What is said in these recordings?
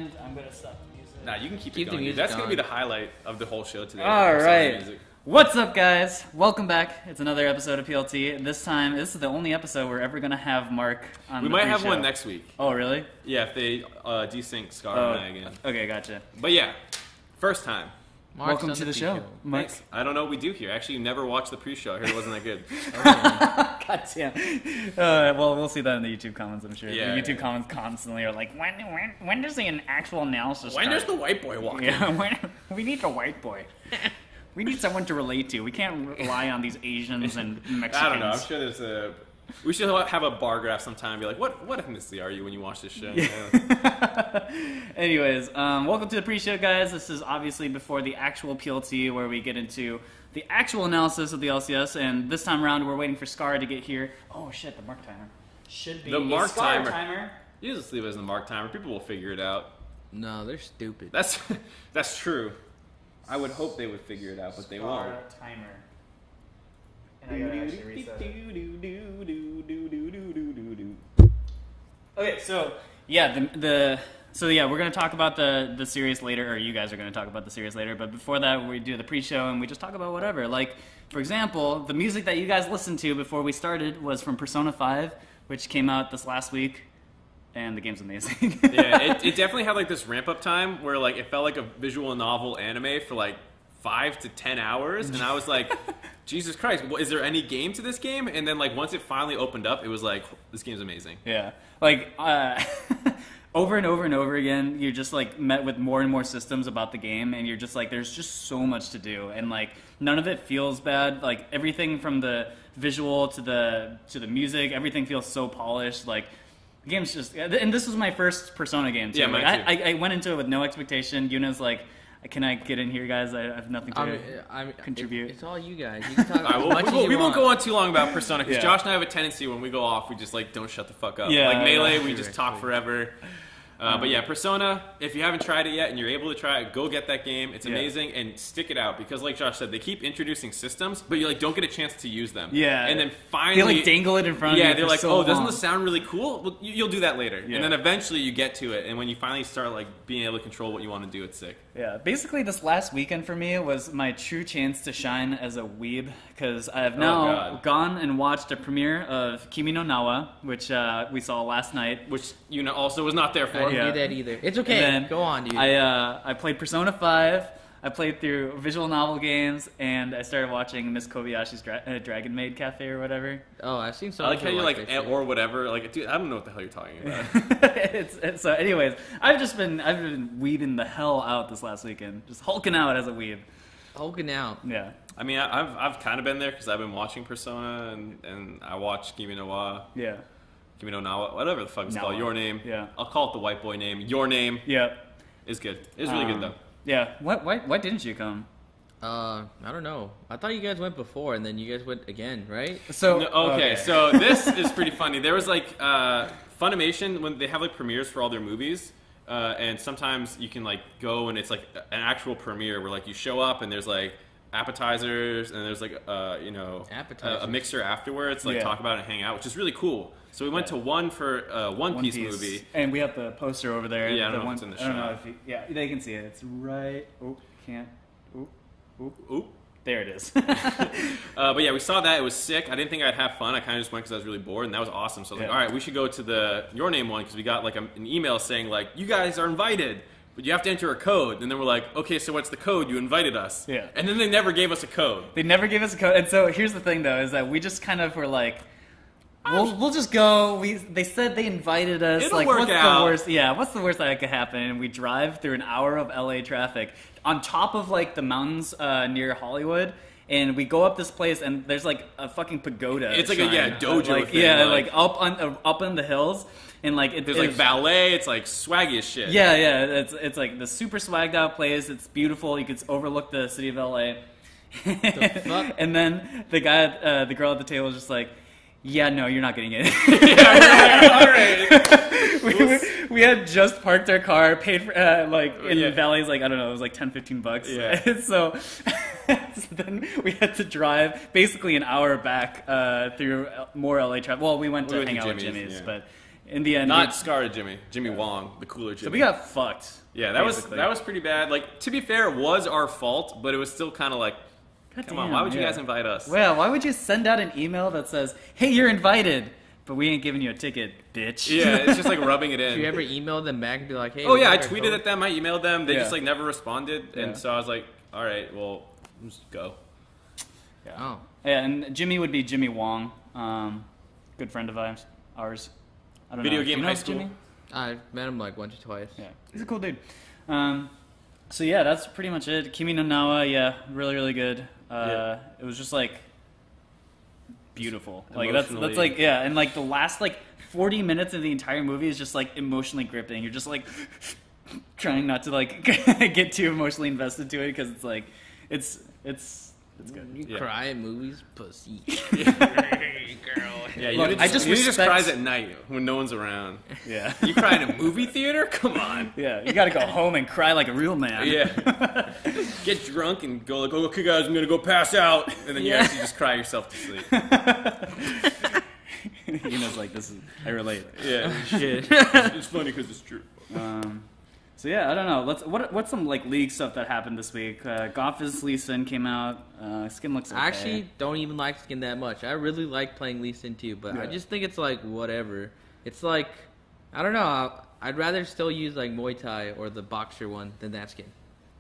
and I'm gonna stop the music. Nah, you can keep it going. That's gonna be the highlight of the whole show today. All right. What's up, guys? Welcome back. It's another episode of PLT. And this time, this is the only episode we're ever gonna have Mark on. We might have one next week. Oh, really? Yeah, if they desync Scarra and I again. Okay, gotcha. But yeah, first time. Mark's welcome to the show. Mike. I don't know what we do here. Actually, you never watched the pre-show. I heard it wasn't that good. God damn. Well, we'll see that in the YouTube comments, I'm sure. Yeah, the YouTube comments constantly are like, when does the actual analysis start? When does the white boy walk in? Yeah, we need the white boy. We need someone to relate to. We can't rely on these Asians and Mexicans. I don't know. I'm sure there's a... We should have a bar graph sometime and be like, what ethnicity are you when you watch this show? Yeah. Anyways, welcome to the pre-show, guys. This is obviously before the actual PLT where we get into the actual analysis of the LCS, and this time around we're waiting for Scarra to get here. Oh shit, the Mark timer. Should be the Mark timer. You just leave it as the Mark timer. People will figure it out. No, they're stupid. That's true. I would hope they would figure it out, but they won't. Scarra timer. And I gotta actually reset it. Okay, so yeah, so yeah, we're gonna talk about the series later, or you guys are gonna talk about the series later. But before that, we do the pre-show and we just talk about whatever. Like, for example, the music that you guys listened to before we started was from Persona 5, which came out this last week, and the game's amazing. Yeah, it definitely had like this ramp-up time where like it felt like a visual novel anime for like 5 to 10 hours, and I was like, Jesus Christ, is there any game to this game? And then like once it finally opened up, it was like, this game's amazing. Yeah, like over and over and over again, you're just like met with more and more systems about the game, and you're just like, there's just so much to do, and like none of it feels bad. Like everything from the visual to the music, everything feels so polished. Like the game's just, and this was my first Persona game too. Yeah, like, mine too. I went into it with no expectation. Yuna's like, can I get in here, guys? I have nothing to contribute. It's all you guys. You can talk we won't go on too long about Persona, because Yeah. Josh and I have a tendency when we go off, we just like don't shut the fuck up. Yeah, like Melee, yeah. we just talk forever. But yeah, Persona, if you haven't tried it yet and you're able to try it, go get that game. It's amazing, and stick it out, because like Josh said, they keep introducing systems, but you like don't get a chance to use them. Yeah. And then finally... They like dangle it in front of you. Yeah, they're like, so oh, doesn't long. this sound really cool? Well, you'll do that later. Yeah. And then eventually you get to it, and when you finally start like being able to control what you want to do, it's sick. Yeah, basically this last weekend for me was my true chance to shine as a weeb, because I have now gone and watched a premiere of Kimi no Nawa, which we saw last night. Which also was not there for. I didn't do that either. It's okay. Then Go on, dude. I played Persona 5. I played through visual novel games, and I started watching Miss Kobayashi's Dragon Maid Cafe or whatever. Oh, I've seen some. I like how you're like, or whatever. Like, dude, I don't know what the hell you're talking about. So, anyways, I've been weeding the hell out this last weekend, just hulking out as a weeb. Hulking out. Yeah. I mean, I've kind of been there because I've been watching Persona, and I watched Kimi no Wa. Yeah. Kimi no Nawa, whatever the fuck it's called. Your Name. Yeah. I'll call it the white boy name. Your Name. Yeah. It's good. It's really good though. Yeah. Why didn't you come? I don't know. I thought you guys went before, and then you guys went again, right? So okay, so this is pretty funny. There was like Funimation, when they have like premieres for all their movies, and sometimes you can like go and it's like an actual premiere where like you show up and there's like appetizers and there's like a mixer afterwards, like talk about it and hang out, which is really cool. So we went to one for One Piece movie, and we have the poster over there. Yeah, I don't know if it's in the shot. They can see it. It's right. Oh, can't. Oop. There it is. But yeah, we saw that. It was sick. I didn't think I'd have fun. I kind of just went because I was really bored, and that was awesome. So I was like, all right, we should go to the Your Name one, because we got like an email saying like, you guys are invited, but you have to enter a code. And then we're like, okay, so what's the code? You invited us. Yeah. And then they never gave us a code. They never gave us a code. And so here's the thing, though, is that we just kind of were like, we'll just go. They said they invited us. It'll like, work what's out. the worst? Yeah, what's the worst that could happen? And we drive through an hour of LA traffic on top of like the mountains near Hollywood. And we go up this place, and there's like a fucking pagoda. It's like shrine. a dojo. Like, thing, yeah, like up in the hills, and like there's like ballet. It's like swaggy as shit. Yeah. It's like the super swagged out place. It's beautiful. You could overlook the city of LA. The fuck? And then the girl at the table was just like, yeah, no, you're not getting it. All right. we had just parked our car, paid for in Valley's, like, I don't know, it was like $10-15. Yeah. So then we had to drive basically an hour back through more LA traffic. Well, we went to hang out with Jimmy's, but in the end, Not Scarra Jimmy Wong, the cooler Jimmy. so we got fucked. Yeah, that basically. was pretty bad. Like, to be fair, it was our fault, but it was still kind of like, come on, why would you guys invite us? Well, why would you send out an email that says, "Hey, you're invited, but we ain't giving you a ticket, bitch"? Yeah, it's just like rubbing it in. Did you ever email them back and be like, hey? Oh yeah, I tweeted at them, I emailed them, they Yeah. just like never responded, and Yeah. so I was like, all right, well, just go. Yeah. Oh. Yeah, and Jimmy would be Jimmy Wong, good friend of ours. I don't Video know. game You know high school? Jimmy? I've met him like once or twice. Yeah, he's a cool dude. So yeah, that's pretty much it. Kimi no Nawa, yeah, really, really good. Yeah. It was just like beautiful. Like Emotionally. that's like yeah, and like the last like 40 minutes of the entire movie is just like emotionally gripping. You're just like trying not to like get too emotionally invested to it because it's like it's good. You Yeah. cry at movies, pussy. Yeah, Look, you I just just respect- cries at night when no one's around. Yeah. You cry in a movie theater? Come on. Yeah, you gotta go home and cry like a real man. Yeah. Get drunk and go like, oh, okay guys, I'm gonna go pass out, and then you actually just cry yourself to sleep. Yuna's like, I relate. Yeah. Shit. It's funny because it's true. So yeah, I don't know. What's some like league stuff that happened this week? Goff's Lee Sin came out. Skin looks okay. I actually don't even like Skin that much. I really like playing Lee Sin too, but I Yeah. just think it's like whatever. It's like, I don't know. I'd rather still use like Muay Thai or the boxer one than that skin.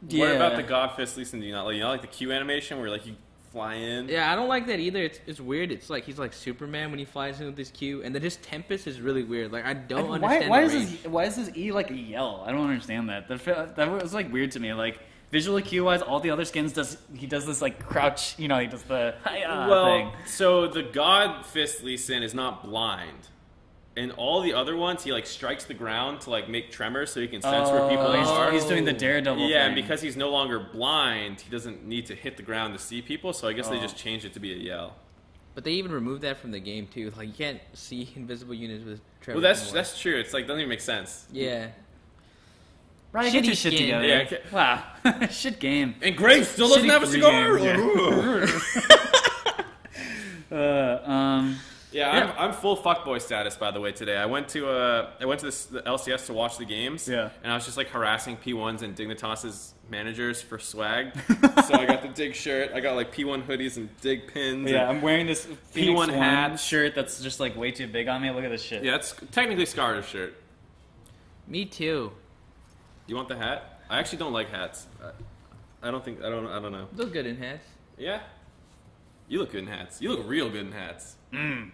What about the God Fist Lee Sin? Do you not like? You know, like the Q animation where like you fly in? Yeah, I don't like that either. It's weird. It's like he's like Superman when he flies in with his Q, and then his Tempest is really weird. Like I don't understand. Why is his E like a yell? I don't understand that. That was like weird to me. Like visual cue wise, all the other skins does this like crouch. You know, he does the thing. So the God Fist Lee Sin is not blind. In all the other ones, he like strikes the ground to like make tremors so he can sense where people are. He's doing the Daredevil Yeah, thing. and because he's no longer blind, he doesn't need to hit the ground to see people. So I guess they just changed it to be a yell. But they even removed that from the game too. Like you can't see invisible units with Trevor. Well, anymore. that's true. It's like doesn't even make sense. Yeah. Right, get your Shitty shit skin. together. Yeah, okay. Wow, shit game. And Graves still doesn't have a cigar. Yeah, I'm full fuckboy status by the way today. I went to the LCS to watch the games. Yeah. And I was just like harassing P1s and Dignitas's managers for swag. So I got the Dig shirt. I got like P1 hoodies and Dig pins. Yeah, and I'm wearing this P1 Phoenix hat. One shirt that's just like way too big on me. Look at this shit. Yeah, it's technically Scarra's shirt. Me too. You want the hat? I actually don't like hats. I don't know. Look good in hats. Yeah. You look good in hats. You look real good in hats. 10.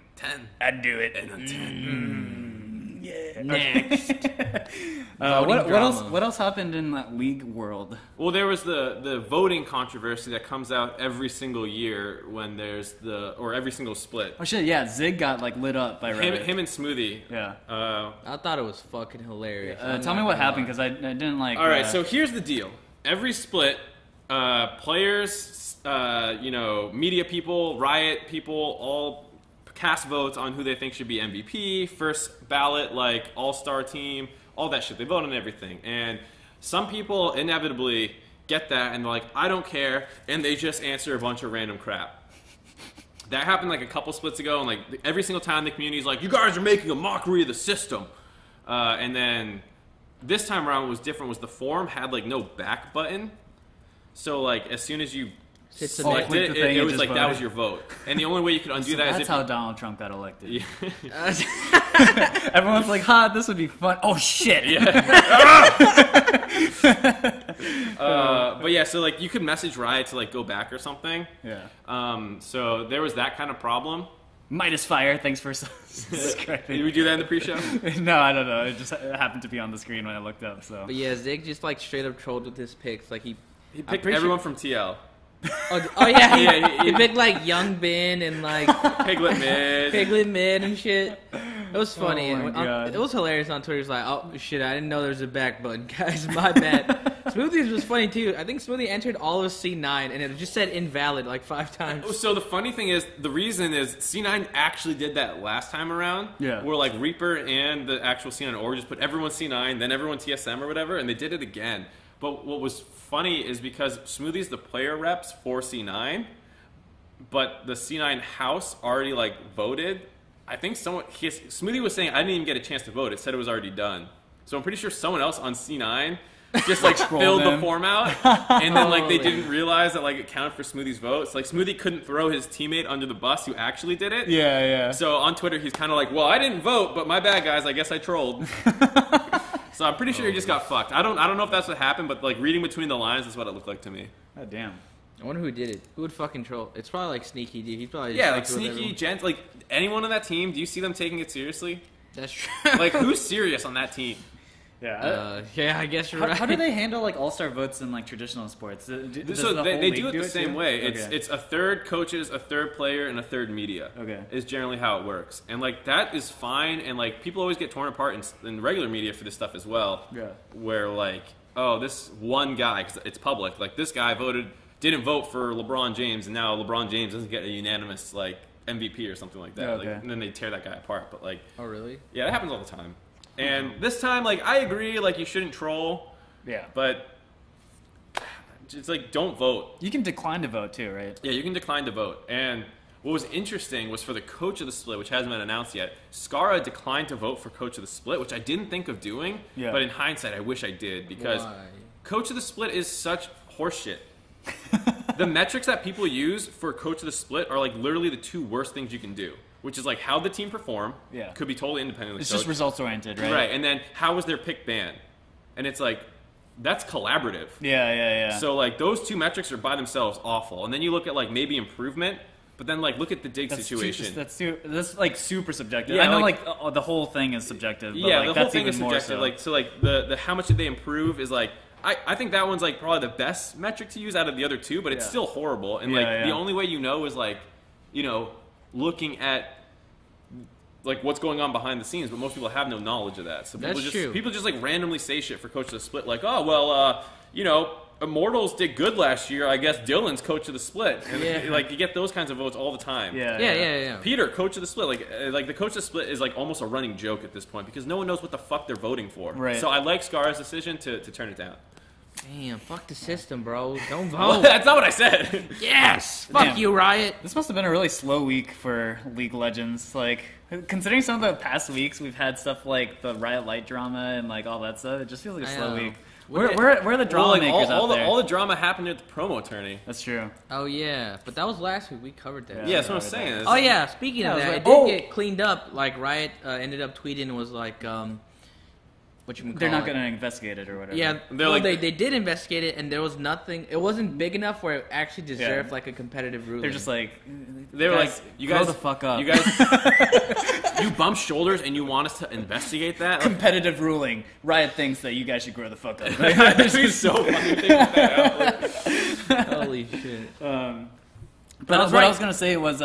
I'd do it. And a 10. Yeah. Next. What else happened in that league world? Well, there was the voting controversy that comes out every single year when there's every single split. Oh shit, yeah, Zig got like lit up by Reddit. Him and Smoothie. Yeah. I thought it was fucking hilarious. Tell me what happened because I didn't like. All right, so here's the deal. Every split, players, media people, Riot people, all cast votes on who they think should be MVP, first ballot, like all-star team, all that shit. They vote on everything. And some people inevitably get that and they're like, I don't care, and they just answer a bunch of random crap. That happened like a couple splits ago, and like every single time the community's like, you guys are making a mockery of the system. And then this time around what was different was the forum had like no back button. So like as soon as you Hit the selected click the thing it and was just like that voted. was your vote. And the only way you could undo that is that's if how you, Donald Trump got elected. Yeah. Everyone's like, this would be fun. Oh shit. But yeah, so like you could message Riot to like go back or something. Yeah. So there was that kind of problem. Midas Fire, thanks for subscribing. Did we do that in the pre-show? No, I don't know. It just happened to be on the screen when I looked up. So. But yeah, Zig just like straight up trolled with his picks. Like he Pick everyone from TL. Oh yeah, Yeah, he picked like Young Ben and like Piglet mid. Piglet Mid and shit. It was funny. Oh my God. It was hilarious on Twitter. It's like, oh shit, I didn't know there was a back button, guys. My bad. Smoothies was funny too. I think Smoothie entered all of C9 and it just said invalid like 5 times. So the funny thing is, the reason is C9 actually did that last time around. Yeah. Where like Reaper and the actual C9 org just put everyone C9, then everyone TSM or whatever, and they did it again. But what was funny is because Smoothie's the player reps for C9, but the C9 house already like voted I think Smoothie was saying I didn't even get a chance to vote. It said it was already done. So I'm pretty sure someone else on C9 just like filled the form out, and then like they didn't realize that like it counted for Smoothie's vote. So like Smoothie couldn't throw his teammate under the bus who actually did it. Yeah, yeah. So on Twitter he's kind of like, well, I didn't vote, but my bad, guys. I guess I trolled. So I'm pretty sure he just got fucked. I don't know if that's what happened, but like reading between the lines is what it looked like to me. Oh damn. I wonder who did it. Who would fucking troll? It's probably like Sneaky, dude. He's probably Yeah, like Sneaky, Gent, like anyone on that team. Do you see them taking it seriously? That's true. Like who's serious on that team? Yeah. Yeah, I guess you're right. How do they handle like all-star votes in like traditional sports? So they do it the same way. It's a third coaches, a third player, and a third media. Okay. Is generally how it works, and like that is fine. And like people always get torn apart in regular media for this stuff as well. Yeah. Where like, oh, this one guy, because it's public, like this guy didn't vote for LeBron James, and now LeBron James doesn't get a unanimous like MVP or something like that. Oh, okay. Like, and then they tear that guy apart. But like, oh really? Yeah, that happens all the time. And this time, like, I agree, like, you shouldn't troll. Yeah. But it's like, don't vote. You can decline to vote too, right? Yeah, you can decline to vote. And what was interesting was for the coach of the split, which hasn't been announced yet, Scarra declined to vote for coach of the split, which I didn't think of doing. Yeah. But in hindsight, I wish I did, because coach of the split is such horseshit. The metrics that people use for coach of the split are like literally the two worst things you can do. Which is like how the team perform. Yeah. Could be totally independently. It's just results oriented, right? Right. And then how was their pick banned? And it's like, that's collaborative. Yeah. So like those two metrics are by themselves awful. And then you look at like maybe improvement, but then like look at the dig situation. That's like super subjective. Yeah, I know like the whole thing is subjective. But yeah, like, the whole thing is subjective. So like the how much did they improve is like, I think that one's like probably the best metric to use out of the other two, but it's still horrible. And like the only way you know is like, you know, looking at like what's going on behind the scenes, but most people have no knowledge of that. So people just like randomly say shit for coach of the split, like, oh well, you know, Immortals did good last year. I guess Dylan's coach of the split. And like you get those kinds of votes all the time. Yeah. Peter, coach of the split, like the coach of the split is like almost a running joke at this point because no one knows what the fuck they're voting for. Right. So I like Scarra's decision to turn it down. Damn, fuck the system, bro. Don't vote. Well, that's not what I said. Yes! Fuck you, Riot. This must have been a really slow week for League Legends. Like, considering some of the past weeks, we've had stuff like the Riot Light drama and like all that stuff. It just feels like a slow week. Where are the drama makers out there? All the drama happened at the promo tourney. That's true. Oh, yeah. But that was last week. We covered that. Yeah, that's what I'm saying. Oh, yeah. Speaking of that, it did get cleaned up. Like, Riot ended up tweeting and was like, they're not going to investigate it or whatever. Yeah, they did investigate it, and there was nothing. It wasn't big enough where it actually deserved like a competitive ruling. They're just like, they were like, you guys, grow the fuck up. You guys, you bump shoulders, and you want us to investigate that? Competitive ruling. Riot thinks that you guys should grow the fuck up. This is so funny to think that out. Holy shit. But what I was going to say was,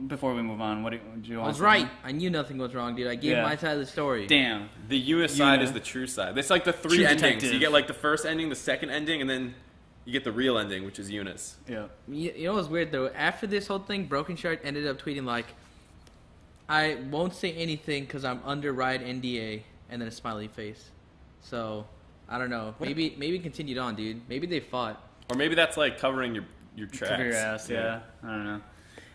before we move on, what do you want I was right. I knew nothing was wrong, dude. I gave my side of the story. Damn. The Eunice side is the true side. It's like the three true endings. detective. You get like the first ending, the second ending, and then you get the real ending, which is Eunice. Yeah. You know what's weird, though? After this whole thing, Broken Shark ended up tweeting like, I won't say anything because I'm under Riot NDA, and then a smiley face. So, I don't know. Maybe continued on, dude. Maybe they fought. Or maybe that's like covering your tracks. Cover your ass, yeah. I don't know.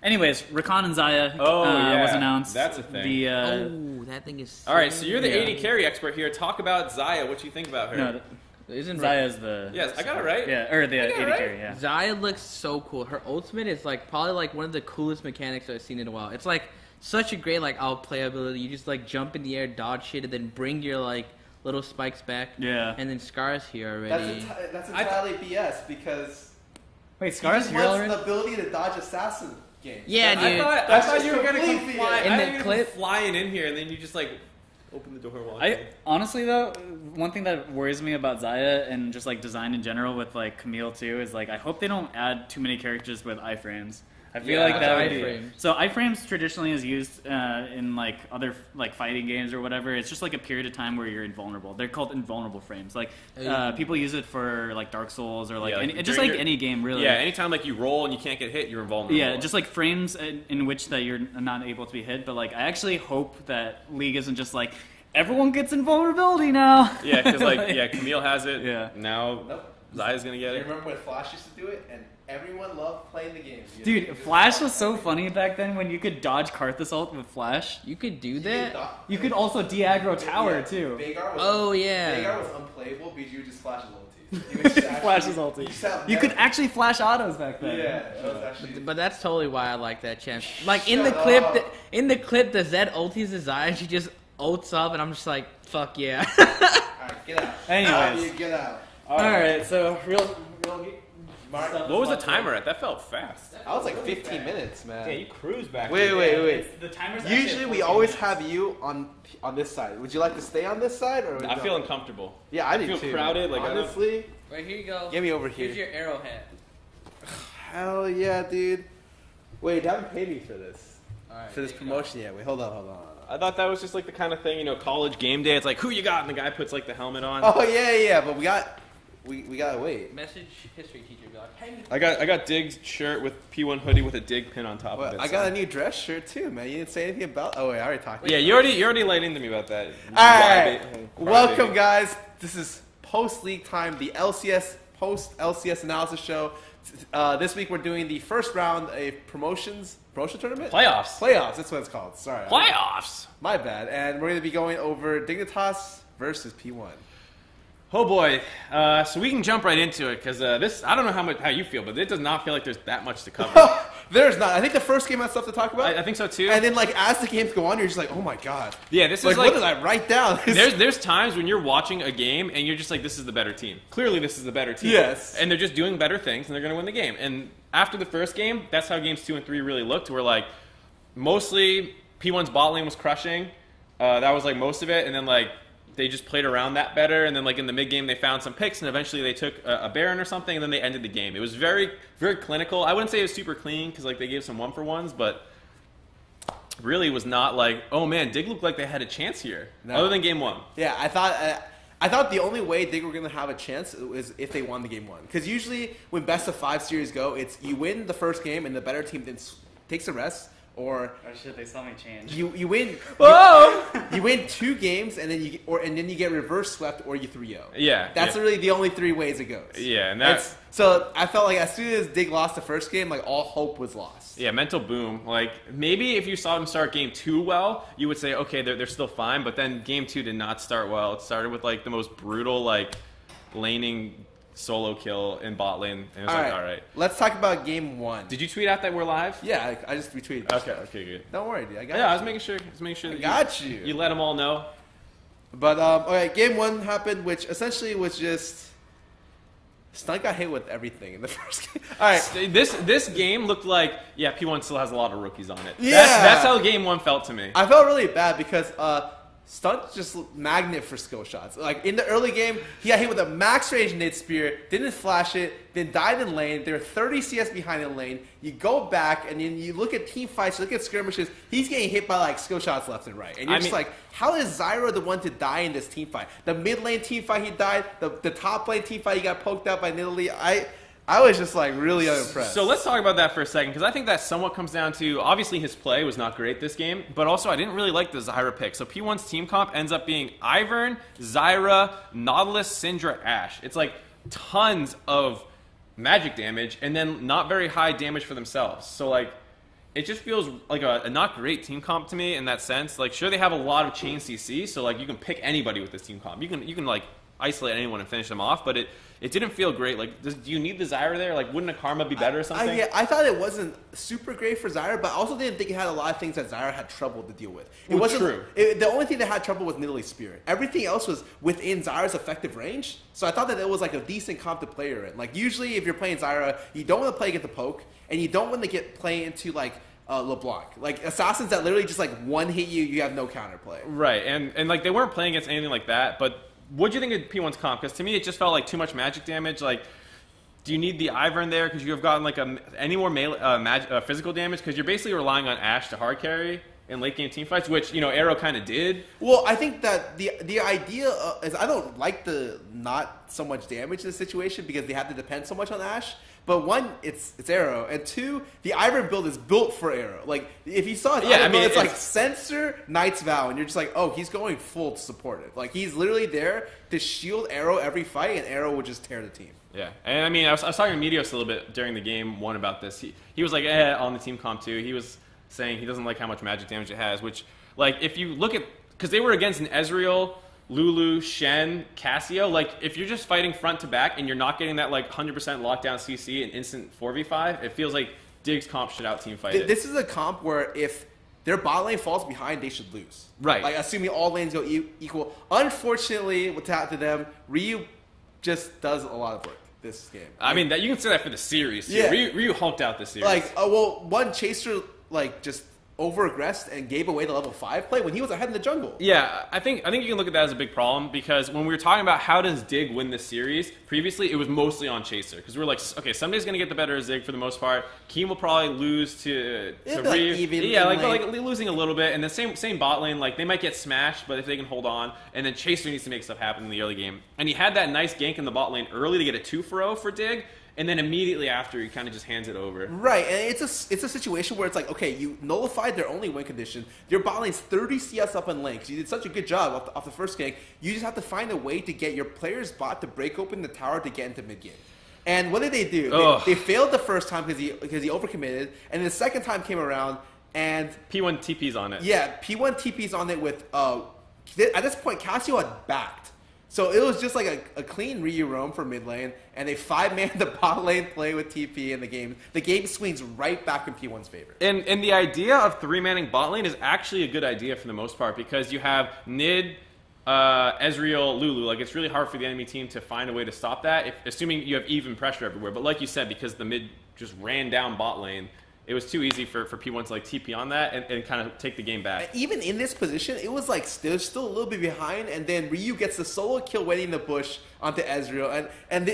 Anyways, Rakan and Xayah was announced. That's a thing. That thing is... All right, so you're the AD carry expert here. Talk about Xayah. What do you think about her? No, isn't Xayah's the... Yes, I got it right. Yeah, or the AD carry, yeah. Xayah looks so cool. Her ultimate is like probably like one of the coolest mechanics I've seen in a while. It's like such a great like playability. You just like jump in the air, dodge shit, and then bring your like little spikes back. Yeah. And then Scarra's here already. That's entirely BS because... Wait, Scarra's here already? The ability to dodge assassin game. Yeah, dude. I thought you were gonna come flying in here, and then you just like open the door. Honestly though, one thing that worries me about Xayah and just like design in general with like Camille too is like I hope they don't add too many characters with iframes. I feel like that would be... So iframes traditionally is used in like other like fighting games or whatever. It's just like a period of time where you're invulnerable. They're called invulnerable frames. Like people use it for like Dark Souls or like just like any game really. Yeah, anytime like you roll and you can't get hit, you're invulnerable. Yeah, just like frames in which that you're not able to be hit. But like I actually hope that League isn't just like everyone gets invulnerability now. Yeah, because like Camille has it. Yeah. Now Xayah's gonna get it. You remember when Flash used to do it and everyone loved playing the game. Dude, Flash was so funny back then when you could dodge Karthus ult with Flash. You could do that? You could also de-aggro tower, too. Veigar was, Veigar was unplayable because you would just flash his ulti. Flash his ulti. You could actually flash autos back then. Yeah, that was actually... But that's totally why I like that champ. Like, in the clip, the Zed ulties his eye, and she just ults up, and I'm just like, fuck yeah. Alright, get out. Anyways. Get out. Alright, so real What was the timer at? That felt fast. That was like 15 minutes, man. Yeah, you cruised back. Wait. The timer's Usually we always have you on this side. Would you like to stay on this side? Or I feel uncomfortable. Yeah, I do feel too. crowded. Like honestly, Right, here you go. get me over here. Here's your arrowhead. Hell yeah, dude. Wait, you haven't paid me for this. Alright, For this promotion yet. Wait, hold on. I thought that was just like the kind of thing, college game day. It's like, who you got? And the guy puts like the helmet on. Oh yeah, but we gotta wait. Message history teacher be like, hey. I got Dig's shirt with P1 hoodie with a Dig pin on top Well, of it. I got a new dress shirt too, man. You didn't say anything about. Oh wait, I already talked. Yeah, you already laid into me about that. Alright, welcome guys. This is post league time, the LCS post LCS analysis show. This week we're doing the first round of promotion tournament. Playoffs. That's what it's called. Sorry. Playoffs. My bad. And we're going to be going over Dignitas versus P1. Oh boy. So we can jump right into it because this, I don't know how you feel, but it does not feel like there's that much to cover. There's not. I think the first game has stuff to talk about. I think so too. And then as the games go on, you're just like, oh my god. Yeah, this like, is like, what did I write down? there's times when you're watching a game and you're just like, this is the better team. Clearly this is the better team. Yes. And they're just doing better things and they're going to win the game. And after the first game, that's how games 2 and 3 really looked. Where like, mostly P1's bot lane was crushing. That was like most of it. And then like, they just played around that better, and then like in the mid game they found some picks, and eventually they took a Baron or something, and then they ended the game. It was very, very clinical. I wouldn't say it was super clean because like they gave some 1-for-1s, but really was not like, oh man, Dig looked like they had a chance here, other than game 1. Yeah, I thought the only way Dig were going to have a chance was if they won the game 1. Because usually when best of 5 series go, it's you win the first game and the better team then takes a rest. Or oh shit, they saw me change. You win. You win 2 games and then you get reverse swept or you 3-0. Yeah, that's really the only 3 ways it goes. Yeah, and that's so I felt like as soon as Dig lost the first game, like all hope was lost. Yeah, mental boom. Like maybe if you saw them start game 2 well, you would say okay, they're still fine. But then game 2 did not start well. It started with like the most brutal like laning solo kill in bot lane, and it was all right. Let's talk about game 1. Did you tweet out that we're live? Yeah, I just retweeted. Okay, good. Don't worry, dude. I got. Yeah, I was making sure. That got you. You let them all know. But okay, game 1 happened, which essentially was just Stunt got hit with everything in the first game. All right, this game looked like P1 still has a lot of rookies on it. Yeah, that's how game 1 felt to me. I felt really bad because Stunt just magnet for skill shots. Like in the early game, he got hit with a max range nade spear, didn't flash it, then died in lane. They were 30 CS behind in lane. You go back and then you look at team fights, you look at skirmishes. He's getting hit by like skill shots left and right, and you're like, how is Zyra the one to die in this team fight? The mid lane team fight he died. The top lane team fight he got poked out by Nidalee. I was just like really unimpressed. So let's talk about that for a second, because I think that somewhat comes down to, obviously his play was not great this game, but also I didn't really like the Zyra pick. So P1's team comp ends up being Ivern, Zyra, Nautilus, Syndra, Ashe. It's like tons of magic damage and then not very high damage for themselves. So like, it just feels like a not great team comp to me in that sense. Like sure they have a lot of chain CC, so like you can pick anybody with this team comp. You can like isolate anyone and finish them off, but it didn't feel great. Like, do you need the Zyra there? Like, wouldn't a Karma be better or something? I thought it wasn't super great for Zyra, but I also didn't think it had a lot of things that Zyra had trouble to deal with. It wasn't true. The only thing that had trouble was Nidalee's Spirit. Everything else was within Zyra's effective range, so I thought that it was like a decent comp to play her in. Like, usually if you're playing Zyra, you don't want to play against the poke, and you don't want to play into like LeBlanc. Like assassins that literally just like one hit you have no counterplay. Right, and like they weren't playing against anything like that, but what do you think of P1's comp? Because to me, it just felt like too much magic damage. Like, do you need the Ivern there? Because you have gotten like any more physical damage? Because you're basically relying on Ashe to hard carry in late game team fights, which Arrow kind of did. Well, I think that the idea is I don't like the not so much damage in this situation because they have to depend so much on Ashe. But one, it's Arrow, and two, the Ivern build is built for Arrow. Like if you saw his Ivern build, it's like Censor, Knight's Vow, and you're just like, oh, he's going full supportive. Like he's literally there to shield Arrow every fight, and Arrow would just tear the team. Yeah, and I mean, I was talking to Meteos a little bit during the game one about this. He was like, on the team comp too. He was saying he doesn't like how much magic damage it has, which, like, if you look at, because they were against an Ezreal, Lulu, Shen, Cassio. Like, if you're just fighting front to back and you're not getting that like 100% lockdown CC and instant 4v5, it feels like Dig's comp should out team fight it. This is a comp where if their bot lane falls behind, they should lose. Right. Like, assuming all lanes go equal. Unfortunately, what's happened to them, Ryu just does a lot of work this game. I mean, that you can say that for the series too. Yeah. Ryu hulked out this series. Like, one Chaser like just over-aggressed and gave away the level 5 play when he was ahead in the jungle. Yeah, I think you can look at that as a big problem, because when we were talking about how does Dig win this series, previously it was mostly on Chaser, because we were like, okay, somebody's going to get the better of Zig for the most part. Keem will probably lose to Ryu. Like even yeah, like losing a little bit, and the same bot lane, like they might get smashed, but if they can hold on, and then Chaser needs to make stuff happen in the early game. And he had that nice gank in the bot lane early to get a 2-for-0 for Dig, and then immediately after, he kind of just hands it over. Right, and it's a situation where it's like, okay, you nullified their only win condition. Your bot lane's 30 CS up in lane because you did such a good job off the first gank. You just have to find a way to get your player's bot to break open the tower to get into mid game. And what did they do? They failed the first time because he overcommitted, and the second time came around and P1 TP's on it. Yeah, P1 TP's on it with at this point Cassio had backed. So it was just like a clean Ryu roam for mid lane, and they 5-man the bot lane play with TP in the game. The game swings right back in P1's favor. And the idea of 3-manning bot lane is actually a good idea for the most part, because you have Nid, Ezreal, Lulu. Like, it's really hard for the enemy team to find a way to stop that, assuming you have even pressure everywhere. But like you said, because the mid just ran down bot lane, it was too easy for P1 to like TP on that and kind of take the game back. Even in this position, it was like still a little bit behind, and then Ryu gets the solo kill waiting in the bush onto Ezreal, and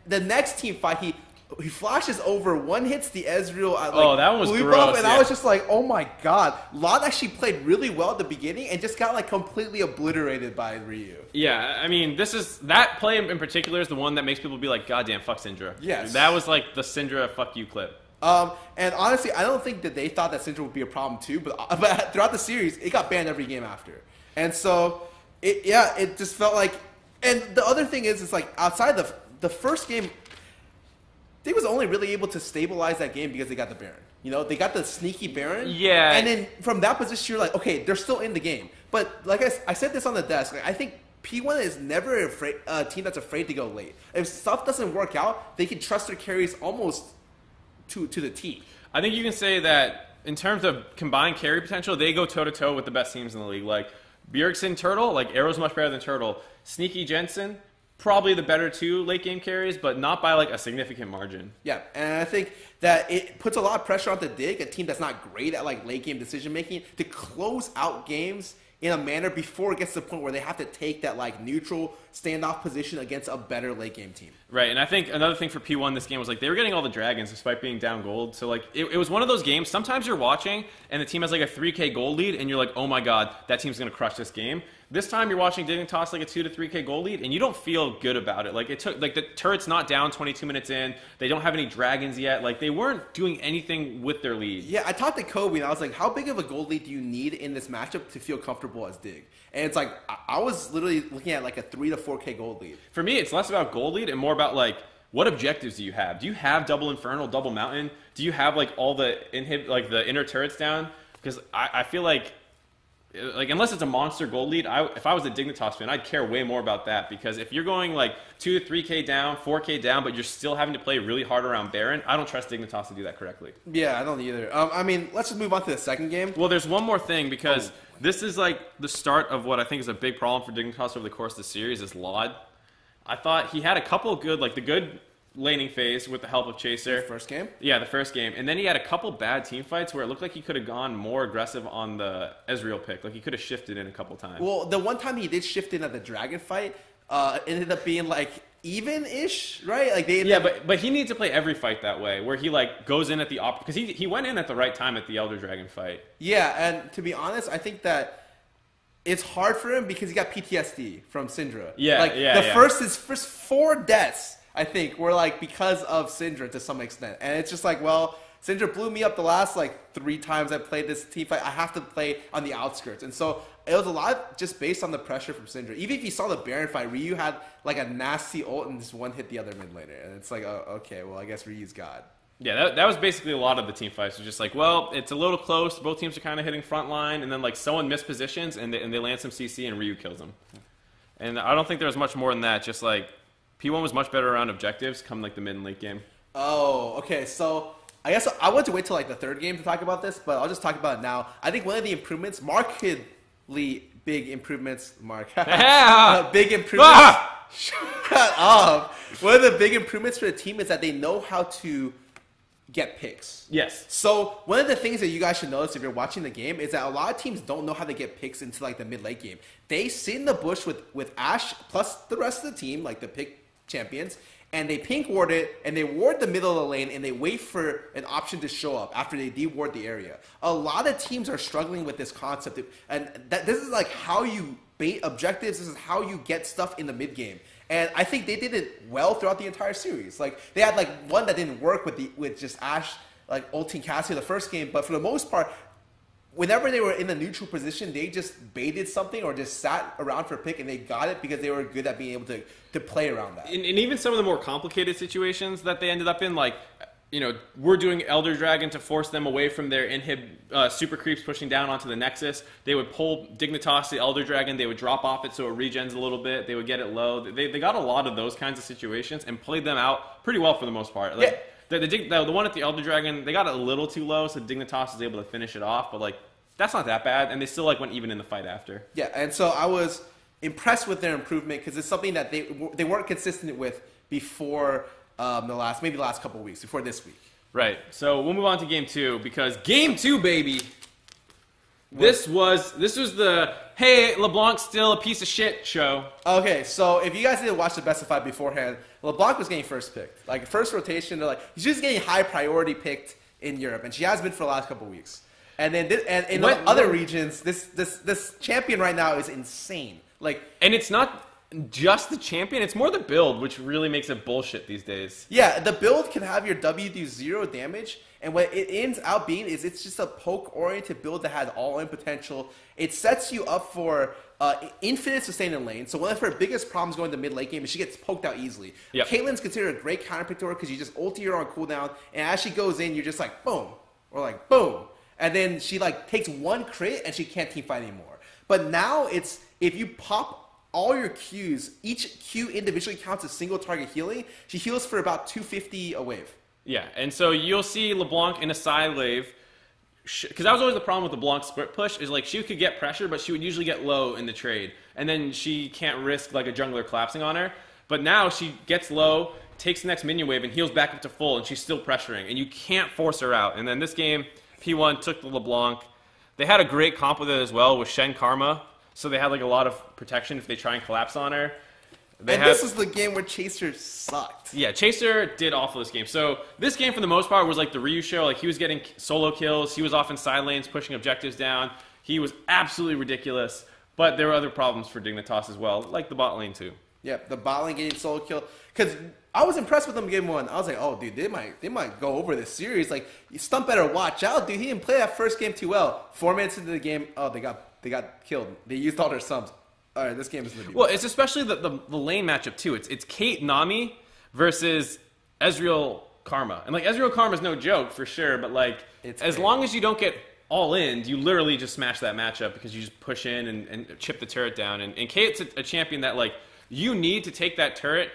the next team fight he flashes over, one hits the Ezreal. That one was gross. And I was just like, oh my god, Lot actually played really well at the beginning and just got like completely obliterated by Ryu. Yeah, I mean, that play in particular is the one that makes people be like, goddamn, fuck Syndra. Yes, that was like the Syndra fuck you clip. And honestly, I don't think that they thought that Syndra would be a problem too, but throughout the series, it got banned every game after. And so, it just felt like, and the other thing is, it's like, outside the first game, they was only really able to stabilize that game because they got the Baron. You know, they got the sneaky Baron. Yeah. And then from that position, you're like, okay, they're still in the game. But like I said this on the desk, like, I think P1 is never a team that's afraid to go late. If stuff doesn't work out, they can trust their carries almost to the T. I think you can say that in terms of combined carry potential, they go toe-to-toe with the best teams in the league. Like, Bjergsen, Turtle, like, Arrow's much better than Turtle. Sneaky Jensen, probably the better two late-game carries, but not by, like, a significant margin. Yeah, and I think that it puts a lot of pressure on the Dig, a team that's not great at, like, late-game decision-making, to close out games in a manner before it gets to the point where they have to take that, like, neutral standoff position against a better late-game team. Right, and I think another thing for P1 this game was, like, they were getting all the dragons despite being down gold. So, like, it was one of those games, sometimes you're watching and the team has, like, a 3K gold lead and you're like, oh my god, that team's going to crush this game. This time you're watching Dignitas like a 2 to 3K gold lead and you don't feel good about it. Like, the turret's not down 22 minutes in. They don't have any dragons yet. Like, they weren't doing anything with their lead. Yeah, I talked to Kobe and I was like, how big of a gold lead do you need in this matchup to feel comfortable as Dig? And it's like, I was literally looking at like a 3 to 4K gold lead. For me, it's less about gold lead and more about, like, what objectives do you have? Do you have double Infernal, double Mountain? Do you have, like, all the the inner turrets down? Because I feel like unless it's a monster gold lead, if I was a Dignitas fan, I'd care way more about that. Because if you're going like 2 to 3K down, 4K down, but you're still having to play really hard around Baron, I don't trust Dignitas to do that correctly. Yeah, I don't either. I mean, let's just move on to the second game. Well, there's one more thing, because this is like the start of what I think is a big problem for Dignitas over the course of the series is Laud. I thought he had a couple good, like the good laning phase with the help of Chaser. The first game? Yeah, the first game. And then he had a couple bad team fights where it looked like he could have gone more aggressive on the Ezreal pick. Like, he could have shifted in a couple times. Well, the one time he did shift in at the Dragon fight, ended up being like even-ish, right? Like but he needs to play every fight that way, where he like goes in at the because he went in at the right time at the Elder Dragon fight. Yeah, and to be honest, I think that it's hard for him because he got PTSD from Syndra. Yeah, his first 4 deaths I think, were like because of Syndra to some extent. And it's just like, well, Syndra blew me up the last like 3 times I played this team fight. I have to play on the outskirts. And so it was a lot just based on the pressure from Syndra. Even if you saw the Baron fight, Ryu had like a nasty ult and just one hit the other mid laner. And it's like, oh, okay, well, I guess Ryu's God. Yeah, that was basically a lot of the team fights. It was just like, well, it's a little close. Both teams are kind of hitting front line, and then like someone mispositions, and they land some CC, and Ryu kills them. And I don't think there was much more than that. Just like P1 was much better around objectives come like the mid and late game. Oh, okay. So I guess I want to wait till like the 3rd game to talk about this, but I'll just talk about it now. I think one of the improvements, markedly big improvements, big improvements. Shut up. One of the big improvements for the team is that they know how to get picks. Yes. So one of the things that you guys should notice if you're watching the game is that a lot of teams don't know how to get picks into like the mid-late game. They sit in the bush with Ashe plus the rest of the team, like the pick champions, and they pink ward it, and they ward the middle of the lane, and they wait for an option to show up after they de-ward the area. A lot of teams are struggling with this concept, and this is like how you bait objectives. This is how you get stuff in the mid game. And I think they did it well throughout the entire series. Like they had like one that didn't work with just Ashe like ulting Cassie the first game, but for the most part, whenever they were in a neutral position, they just baited something or just sat around for a pick, and they got it because they were good at being able to play around that. And even some of the more complicated situations that they ended up in, like, you know, we're doing Elder Dragon to force them away from their inhib super creeps pushing down onto the Nexus. They would pull Dignitas, the Elder Dragon. They would drop off it so it regens a little bit. They would get it low. They got a lot of those kinds of situations and played them out pretty well for the most part. Like, yeah. The one at the Elder Dragon, they got it a little too low, so Dignitas was able to finish it off. But, like, that's not that bad, and they still like went even in the fight after. Yeah, and so I was impressed with their improvement because it's something that they weren't consistent with before the last couple of weeks, before this week. Right. So we'll move on to game 2 because game 2, baby. This was the hey, LeBlanc's still a piece of shit show. Okay, so if you guys didn't watch the best of 5 beforehand, LeBlanc was getting first picked, like first rotation. They're like he's just getting high priority picked in Europe, and she has been for the last couple of weeks. And then in other regions, this champion right now is insane. Like, and it's not just the champion; it's more the build, which really makes it bullshit these days. Yeah, the build can have your W do 0 damage, and what it ends out being is it's just a poke-oriented build that has all-in potential. It sets you up for infinite sustain in lane. So one of her biggest problems going to mid-late game is she gets poked out easily. Yep. Caitlyn's considered a great counter pick to her because you just ulti her on cooldown, and as she goes in, you're just like boom, or like boom. And then she like takes one crit and she can't team fight anymore. But now it's if you pop all your Qs, each Q individually counts as single target healing. She heals for about 250 a wave. Yeah, and so you'll see LeBlanc in a side wave, because that was always the problem with LeBlanc's split push, is like she could get pressure, but she would usually get low in the trade. And then she can't risk like a jungler collapsing on her. But now she gets low, takes the next minion wave, and heals back up to full, and she's still pressuring. And you can't force her out. And then this game, P1 took the LeBlanc. They had a great comp with it as well with Shen Karma, so they had like a lot of protection if they try and collapse on her. This is the game where Chaser sucked. Yeah, Chaser did awful this game. So this game for the most part was like the Ryu show. Like he was getting solo kills. He was off in side lanes pushing objectives down. He was absolutely ridiculous. But there were other problems for Dignitas as well, like the bot lane too. Yeah, the bot lane getting solo kill. Because I was impressed with them game 1. I was like, oh, dude, they might go over this series. Like, Stump better watch out, dude. He didn't play that first game too well. 4 minutes into the game, oh, they got killed. They used all their subs. All right, this game is going to be. Well, it's especially the lane matchup too. It's Kate Nami versus Ezreal Karma, and like Ezreal Karma is no joke for sure. But like, as long as you don't get all in, you literally just smash that matchup because you just push in and chip the turret down. And Kate's a champion that like you need to take that turret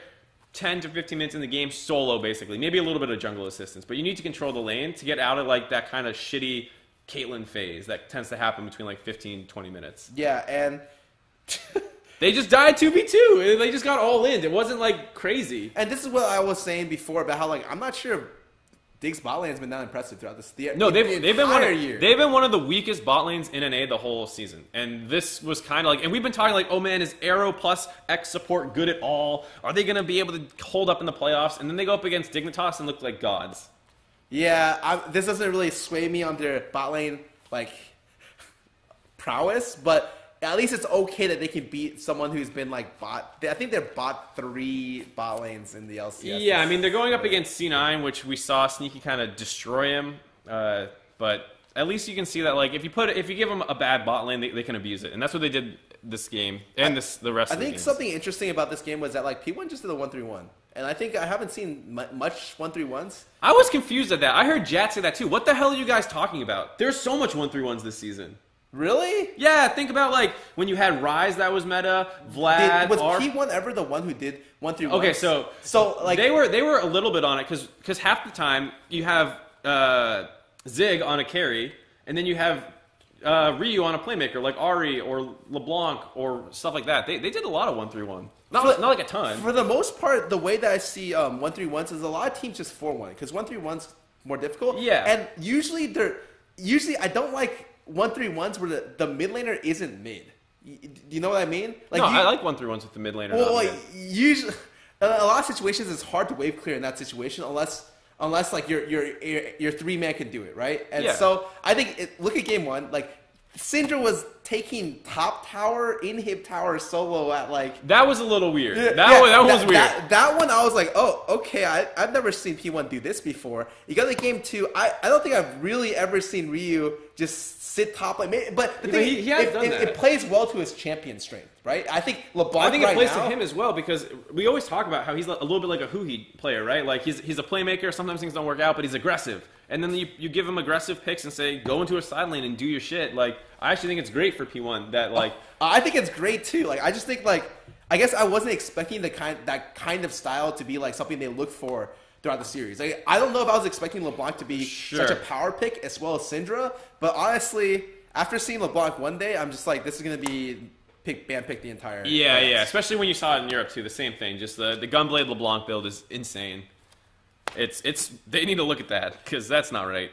10 to 15 minutes in the game solo, basically. Maybe a little bit of jungle assistance, but you need to control the lane to get out of like that kind of shitty Caitlyn phase that tends to happen between like 15, 20 minutes. Yeah, and they just died 2v2. They just got all in. It wasn't like crazy. And this is what I was saying before about how like I'm not sure if Dig's bot lane has been that impressive throughout this. They've been one of the weakest bot lanes in NA the whole season. And this was kind of like, and we've been talking like, oh man, is Arrow plus X support good at all? Are they going to be able to hold up in the playoffs? And then they go up against Dignitas and look like gods. Yeah, this doesn't really sway me on their bot lane like prowess, but at least it's okay that they can beat someone who's been like bot. I think they're bot 3 bot lanes in the LCS. Yeah, I mean they're going up against C9, which we saw Sneaky kind of destroy him. But at least you can see that like if you give them a bad bot lane, they can abuse it, and that's what they did this game and the rest. I of the think games. something interesting about this game was that like P1 just did a 1-3-1, and I think I haven't seen much 1-3-1s. I was confused at that. I heard Jat say that too. What the hell are you guys talking about? There's so much 1-3-1s this season. Really? Yeah, think about like when you had Rise that was meta, Vlad. Was P1 ever the one who did 1-3-1? Okay, so like they were a little bit on it because half the time you have Zig on a carry, and then you have Ryu on a playmaker like Ari or LeBlanc or stuff like that. They did a lot of 1-3-1. Not like a ton. For the most part, the way that I see 1-3-1s is a lot of teams just 4-1 because 1-3-1's more difficult. Yeah. And usually I don't like 1-3-1s where the mid laner isn't mid. Do you know what I mean? Like I like 1-3-1s with the mid laner. Well, like, usually a lot of situations it's hard to wave clear in that situation unless like your 3-man can do it, right? And so I think look at game 1, like Syndra was taking top tower, inhib tower solo at like... That was a little weird. That was weird. That one I was like, oh, okay, I've never seen P1 do this before. You got the game 2, I don't think I've really ever seen Ryu just sit top lane. But the thing, he has done that. It plays well to his champion strength, right? I think LeBlanc it plays to him as well because we always talk about how he's a little bit like a Huhi player, right? Like he's a playmaker. Sometimes things don't work out, but he's aggressive. And then you give him aggressive picks and say, go into a side lane and do your shit. Like, I actually think it's great for P1 that, like... I think it's great, too. Like, I just think, like... I guess I wasn't expecting that kind of style to be, like, something they look for throughout the series. Like, I don't know if I was expecting LeBlanc to be such a power pick as well as Syndra. But honestly, after seeing LeBlanc one day, I'm just like, this is going to be... ban pick the entire... Yeah, especially when you saw it in Europe, too. The same thing. Just the Gunblade LeBlanc build is insane. They need to look at that because that's not right.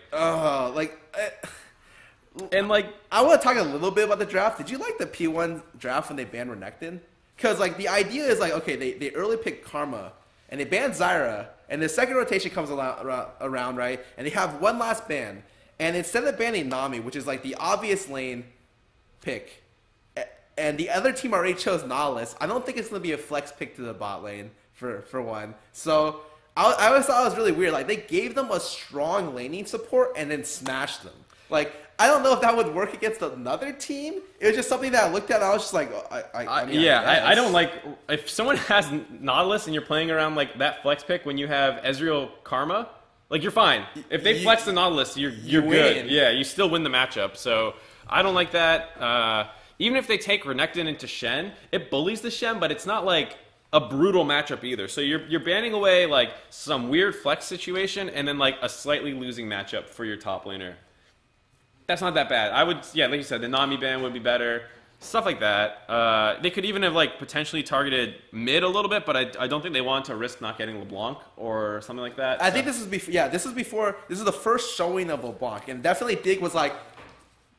And like I want to talk a little bit about the draft. Did you like the P1 draft when they banned Renekton? Because like the idea is like okay, they early pick Karma and they ban Zyra, and the second rotation comes around right, and they have one last ban, and instead of banning Nami, which is like the obvious lane pick, and the other team already chose Nautilus, I don't think it's going to be a flex pick to the bot lane for one. So. I always thought it was really weird. Like, they gave them a strong laning support and then smashed them. Like, I don't know if that would work against another team. It was just something that I looked at and I was just like, I don't like... If someone has Nautilus and you're playing around, like, that flex pick when you have Ezreal Karma, like, you're fine. If they flex the Nautilus, you're good. Yeah, you still win the matchup. So, I don't like that. Even if they take Renekton into Shen, it bullies the Shen, but it's not, like... a brutal matchup either. So you're banning away like some weird flex situation and then like a slightly losing matchup for your top laner. That's not that bad. I would, like you said, the Nami ban would be better. Stuff like that. They could even have like potentially targeted mid a little bit, but I don't think they want to risk not getting LeBlanc or something like that. I think this is before. Yeah, this is the first showing of LeBlanc, and definitely Dig was like,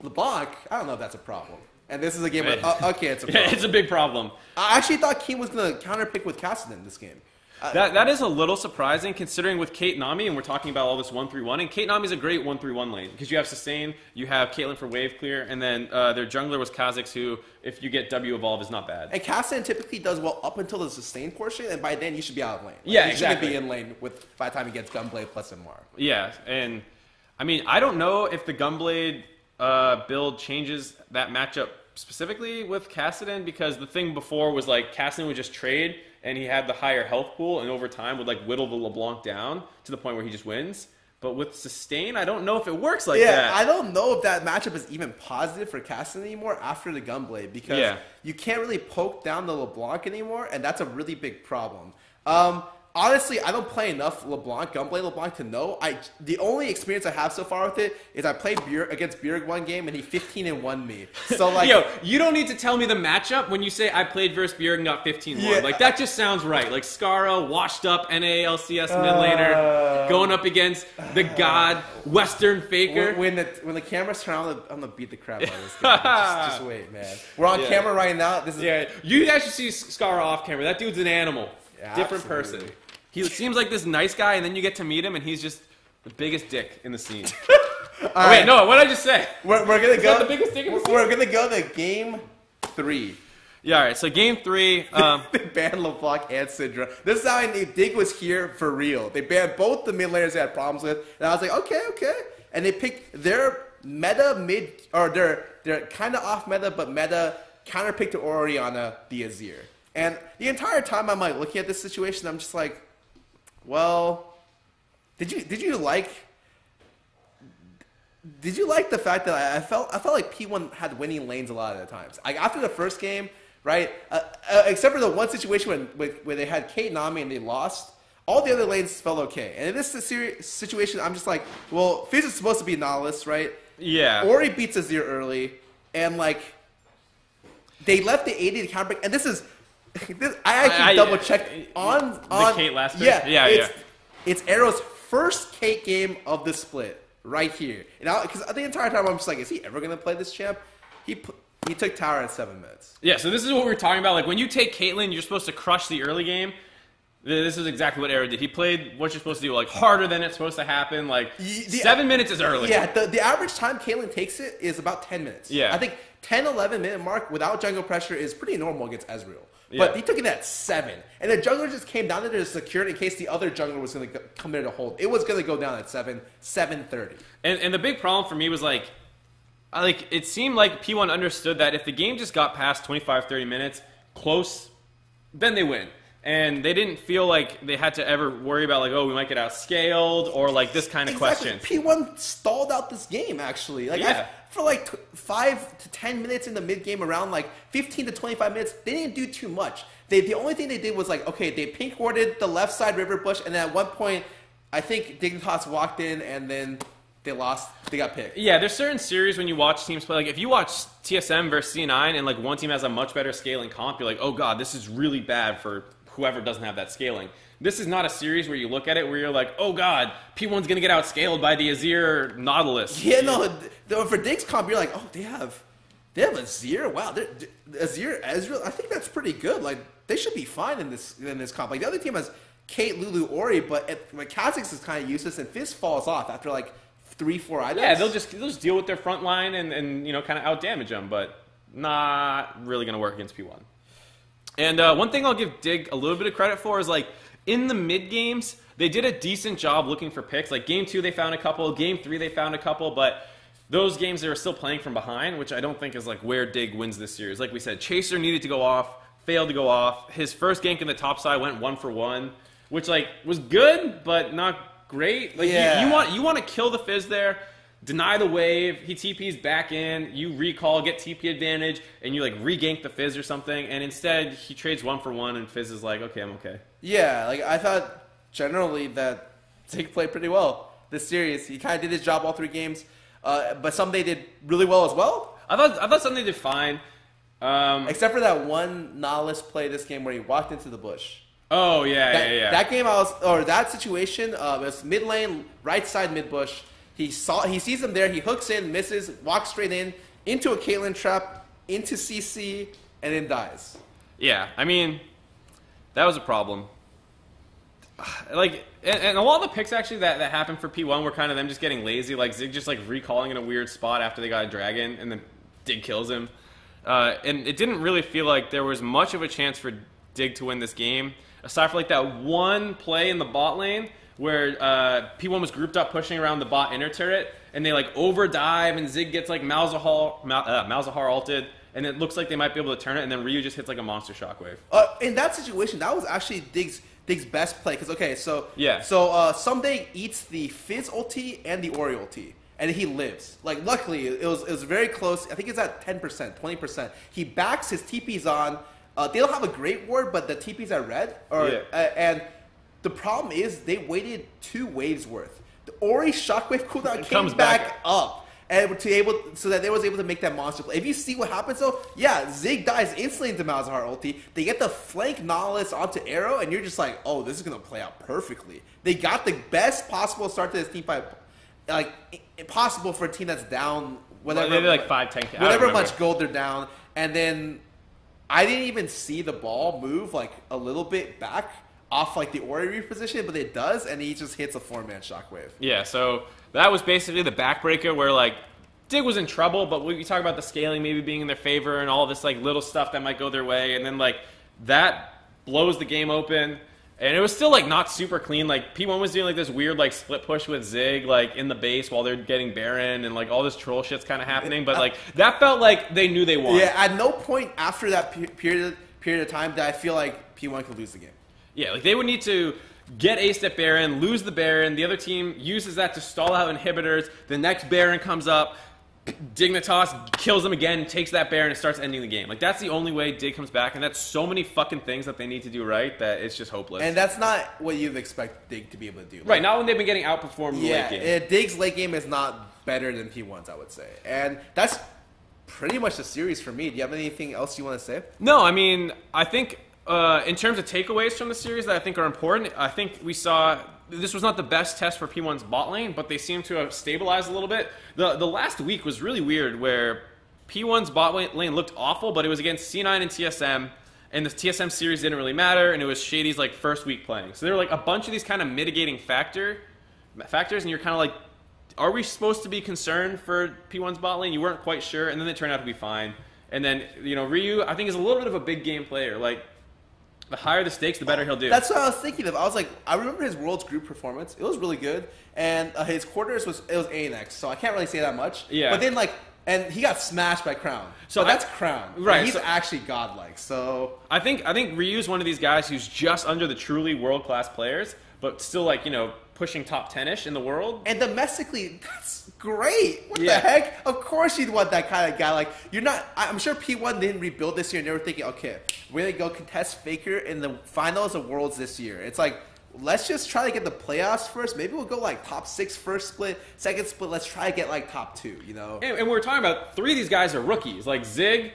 LeBlanc. I don't know if that's a problem. And this is a game where, okay, it's a problem. It's a big problem. I actually thought Keem was going to counterpick with Kassadin this game. That is a little surprising considering with Kate Nami, and we're talking about all this 1-3-1, and Kate Nami is a great 1-3-1 lane because you have sustain, you have Caitlyn for wave clear, and then their jungler was Kha'Zix, who, if you get W evolve, is not bad. And Kassadin typically does well up until the sustain portion, and by then you should be out of lane. Yeah, you exactly. You shouldn't be in lane by the time he gets Gunblade plus MR. Yeah, and I mean, I don't know if the Gunblade build changes that matchup specifically with Kassadin, because the thing before was like Kassadin would just trade and he had the higher health pool and over time would like whittle the LeBlanc down to the point where he just wins. But with sustain, I don't know if it works like that. Yeah, I don't know if that matchup is even positive for Kassadin anymore after the Gunblade, because you can't really poke down the LeBlanc anymore, and that's a really big problem. Honestly, I don't play enough Gunblade LeBlanc to know. The only experience I have so far with it is I played against Bjerg one game and he 15-1 me. So like, yo, you don't need to tell me the matchup when you say I played versus Bjerg and got 15-1. Yeah. Like that just sounds right. Like Scarra, washed up NA LCS mid laner, going up against the god Western Faker. When the cameras turn on, I'm gonna beat the crap out of this guy. just wait, man. We're on camera right now. This is you guys should see Scarra off camera. That dude's an animal. Yeah, different absolutely. person. He seems like this nice guy, and then you get to meet him, and he's just the biggest dick in the scene. Wait, no, what did I just say? We're gonna go. The biggest dick in the scene? We're gonna go to game 3. Yeah, all right. So game 3. They banned LeBlanc and Syndra. This is how I knew Dig was here for real. They banned both the mid laners they had problems with, and I was like, okay. And they picked their meta mid, or their kind of off meta, but meta counter picked to Orianna the Azir. And the entire time I'm like looking at this situation, I'm just like, well, did you like the fact that I felt like P1 had winning lanes a lot of the times. Like after the first game, right? Except for the one situation where they had Kate Nami and they lost, all the other lanes felt okay. And in this situation, I'm just like, well, Fizz is supposed to be Nautilus, right? Yeah. Ori beats Azir early, and like they left the 80 to counter break. And this is, I actually double checked on the Kate last pick? Yeah. It's Arrow's first Kate game of the split. Right here. Because the entire time I'm just like, is he ever going to play this champ? He took tower in 7 minutes. Yeah, so this is what we were talking about. Like, when you take Caitlyn, you're supposed to crush the early game. This is exactly what Arrow did. He played what you're supposed to do, like, harder than it's supposed to happen. Like, 7 minutes is early. Yeah, the average time Caitlyn takes it is about 10 minutes. Yeah. I think 10, 11 minute mark without jungle pressure is pretty normal against Ezreal. But he took it at 7. And the jungler just came down there to secure it in case the other jungler was going to come there to hold. It was going to go down at 7:30. And the big problem for me was, like, it seemed like P1 understood that if the game just got past 25, 30 minutes, close, then they win. And they didn't feel like they had to ever worry about, like, oh, we might get outscaled or, like, this kind of question. P1 stalled out this game, actually. Like, yeah. For like 5 to 10 minutes in the mid game, around like 15 to 25 minutes, they didn't do too much. The only thing they did was like, okay, they pink warded the left side river bush, and then at one point, I think Dignitas walked in, and then they lost. They got picked. Yeah, there's certain series when you watch teams play. Like if you watch TSM versus C9, and like one team has a much better scaling comp, you're like, oh god, this is really bad for whoever doesn't have that scaling. This is not a series where you look at it where you're like, oh god, P1's gonna get outscaled by the Azir Nautilus. Yeah, no, for Dig's comp, you're like, oh, they have Azir. Wow, Azir, Ezreal. I think that's pretty good. Like they should be fine in this comp. Like the other team has Kate, Lulu, Ori, but Kha'Zix is kind of useless, and Fizz falls off after like 3-4 items. Yeah, they'll just deal with their front line and kind of out damage them, but not really gonna work against P1. And one thing I'll give Dig a little bit of credit for is like in the mid games, they did a decent job looking for picks. Like game 2 they found a couple, game 3 they found a couple, but those games they were still playing from behind, which I don't think is like where Dig wins this series. Like we said, Chaser needed to go off, failed to go off. His first gank in the top side went 1 for 1, which like was good but not great. Like you want to kill the Fizz there. Deny the wave, he TP's back in, you recall, get TP advantage, and you like re-gank the Fizz or something, and instead he trades 1 for 1 and Fizz is like, okay, I'm okay. Yeah, like I thought generally that Zig played pretty well this series. He kind of did his job all 3 games, but some they did really well as well. I thought some they did fine. Except for that one Nautilus play this game where he walked into the bush. Oh, yeah. That game that situation, it was mid lane, right side mid bush. He sees him there. He hooks in, misses, walks straight into a Caitlyn trap, into CC, and then dies. Yeah, I mean, that was a problem. Like, and a lot of the picks actually that happened for P1 were kind of them just getting lazy. Like Zig just like recalling in a weird spot after they got a dragon, and then Dig kills him. And it didn't really feel like there was much of a chance for Dig to win this game, aside from like that one play in the bot lane where P1 was grouped up pushing around the bot inner turret, and they like overdive, and Zig gets like Malzahar ulted, and it looks like they might be able to turn it, and then Ryu just hits like a monster shockwave. In that situation, that was actually Dig's best play, because Someday eats the Fizz ulti and the Ori ulti, and he lives. Like luckily, it was very close. I think it's at 10%, 20%. He backs his TPs on. They don't have a great ward, but the TPs are red, and the problem is they waited 2 waves worth. The Ori shockwave cooldown came back up, and so that they was able to make that monster play. If you see what happens though, Zig dies instantly into Malzahar ulti. They get the flank Nautilus onto Arrow, and you're just like, oh, this is gonna play out perfectly. They got the best possible start to this team fight, like possible for a team that's down whatever. Maybe like 5-10. Whatever much gold they're down, and then I didn't even see the ball move like a little bit back off like the Ori reposition, but it does, and he just hits a 4-man shockwave. Yeah, so that was basically the backbreaker where like Dig was in trouble, but we talk about the scaling maybe being in their favor and all this like little stuff that might go their way, and then like that blows the game open. And it was still like not super clean. Like P1 was doing like this weird like split push with Zig like in the base while they're getting Baron, and like all this troll shit's kind of happening. But like that felt like they knew they won. Yeah, at no point after that period of time did I feel like P1 could lose the game. Yeah, like they would need to get aced at Baron, lose the Baron. The other team uses that to stall out inhibitors. The next Baron comes up. Dignitas kills them again, takes that Baron, and starts ending the game. Like, that's the only way Dig comes back, and that's so many fucking things that they need to do right that it's just hopeless. And that's not what you'd expect Dig to be able to do. Right, not when they've been getting outperformed in the late game. Dig's late game is not better than P1's, I would say. And that's pretty much the series for me. Do you have anything else you want to say? No, I mean, I think in terms of takeaways from the series that I think are important, I think we saw... This was not the best test for P1's bot lane, but they seem to have stabilized a little bit. The last week was really weird, where P1's bot lane looked awful, but it was against C9 and TSM, and the TSM series didn't really matter, and it was Shady's like first week playing. So there were like a bunch of these kind of mitigating factors, and you're kind of like, are we supposed to be concerned for P1's bot lane? You weren't quite sure, and then it turned out to be fine. And then, you know, Ryu, I think, is a little bit of a big game player. Like, the higher the stakes, the better he'll do. That's what I was thinking of. I was like, I remember his Worlds group performance. It was really good. And his quarters was A and X, so I can't really say that much. Yeah. But then, like, and he got smashed by Crown. So that's Crown. Right. He's actually godlike, so... I think Ryu's one of these guys who's just under the truly world-class players, but still, like, you know, pushing top 10-ish in the world. And domestically, that's great. What Yeah. the heck? Of course you'd want that kind of guy. Like, you're not... I'm sure P1 didn't rebuild this year, and they were thinking, okay, we're going to go contest Faker in the finals of Worlds this year. It's like, let's just try to get the playoffs first. Maybe we'll go, like, top 6 first split. Second split, let's try to get, like, top 2, you know? And we're talking about 3 of these guys are rookies. Like, Zig,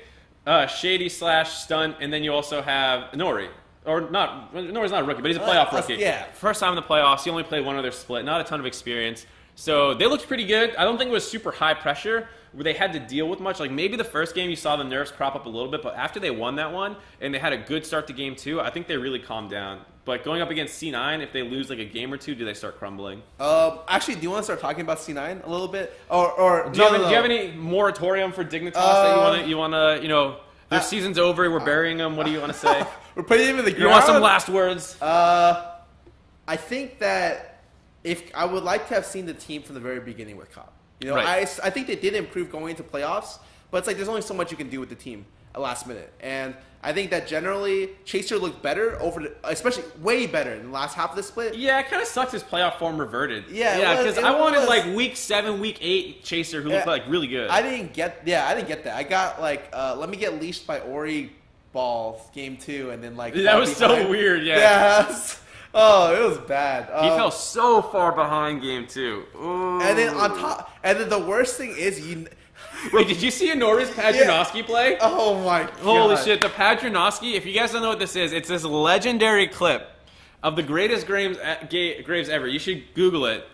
Shady / Stunt, and then you also have Nori. Or not, Nori's not a rookie, but he's a playoff rookie. Yeah. First time in the playoffs, he only played one other split, not a ton of experience. So they looked pretty good. I don't think it was super high pressure where they had to deal with much. Like maybe the first game you saw the nerves crop up a little bit, but after they won that one and they had a good start to game 2, I think they really calmed down. But going up against C9, if they lose like a game or 2, do they start crumbling? Actually, do you want to start talking about C9 a little bit? Or do you have any moratorium for Dignitas that you want to, you know, their season's over, we're burying them. What do you want to say? We're putting him in the ground. You want some last words? I think that if I would like to have seen the team from the very beginning with Cop. You know, Right. I think they did improve going into playoffs, but it's like there's only so much you can do with the team at last minute. And I think that generally Chaser looked better especially way better in the last half of the split. Yeah, it kind of sucks his playoff form reverted. Yeah, because I wanted like week 7, week 8 Chaser who looked like really good. I didn't get that. I got like let me get leashed by Ori ball game 2 and then like that was so weird. Oh, it was bad. He fell so far behind game 2. Ooh. And then and then the worst thing is Wait, did you see Nori's Padrinovsky play? Oh my god. Holy shit, the Padrinovsky, if you guys don't know what this is, it's this legendary clip of the greatest Graves ever. You should Google it.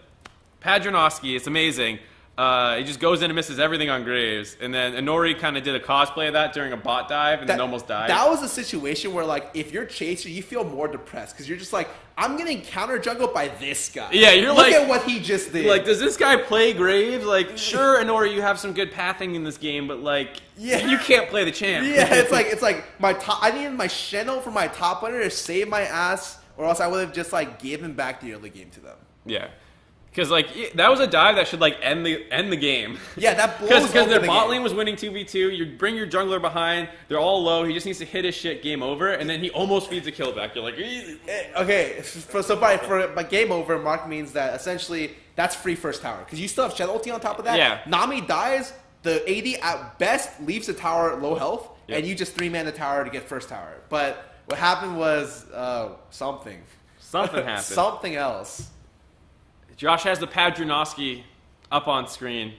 Padrinovsky, it's amazing. He just goes in and misses everything on Graves. And then Nori kind of did a cosplay of that during a bot dive and then almost died. That was a situation where, like, if you're Chaser, you feel more depressed because you're just like, I'm getting counter jungled by this guy. Yeah, you're Look at what he just did. Like, does this guy play Graves? Like, sure, Nori, you have some good pathing in this game, but, like, you can't play the champ. Yeah, it's like I needed my Shenno for my top laner to save my ass, or else I would have just, like, given back the early game to them. Yeah. Because, like, that was a dive that should, like, end the game. Yeah, that blows Because their bot lane was winning 2v2. You bring your jungler behind. They're all low. He just needs to hit his shit. Game over. And then he almost feeds a kill back. You're like, easy. Okay, so by game over, Mark means that essentially that's free first tower. Because you still have Shen ulti on top of that. Yeah. Nami dies. The AD at best leaves the tower low health. Yep. And you just 3-man the tower to get first tower. But what happened was something. Something happened. Something else. Josh has the Padrinovsky up on screen.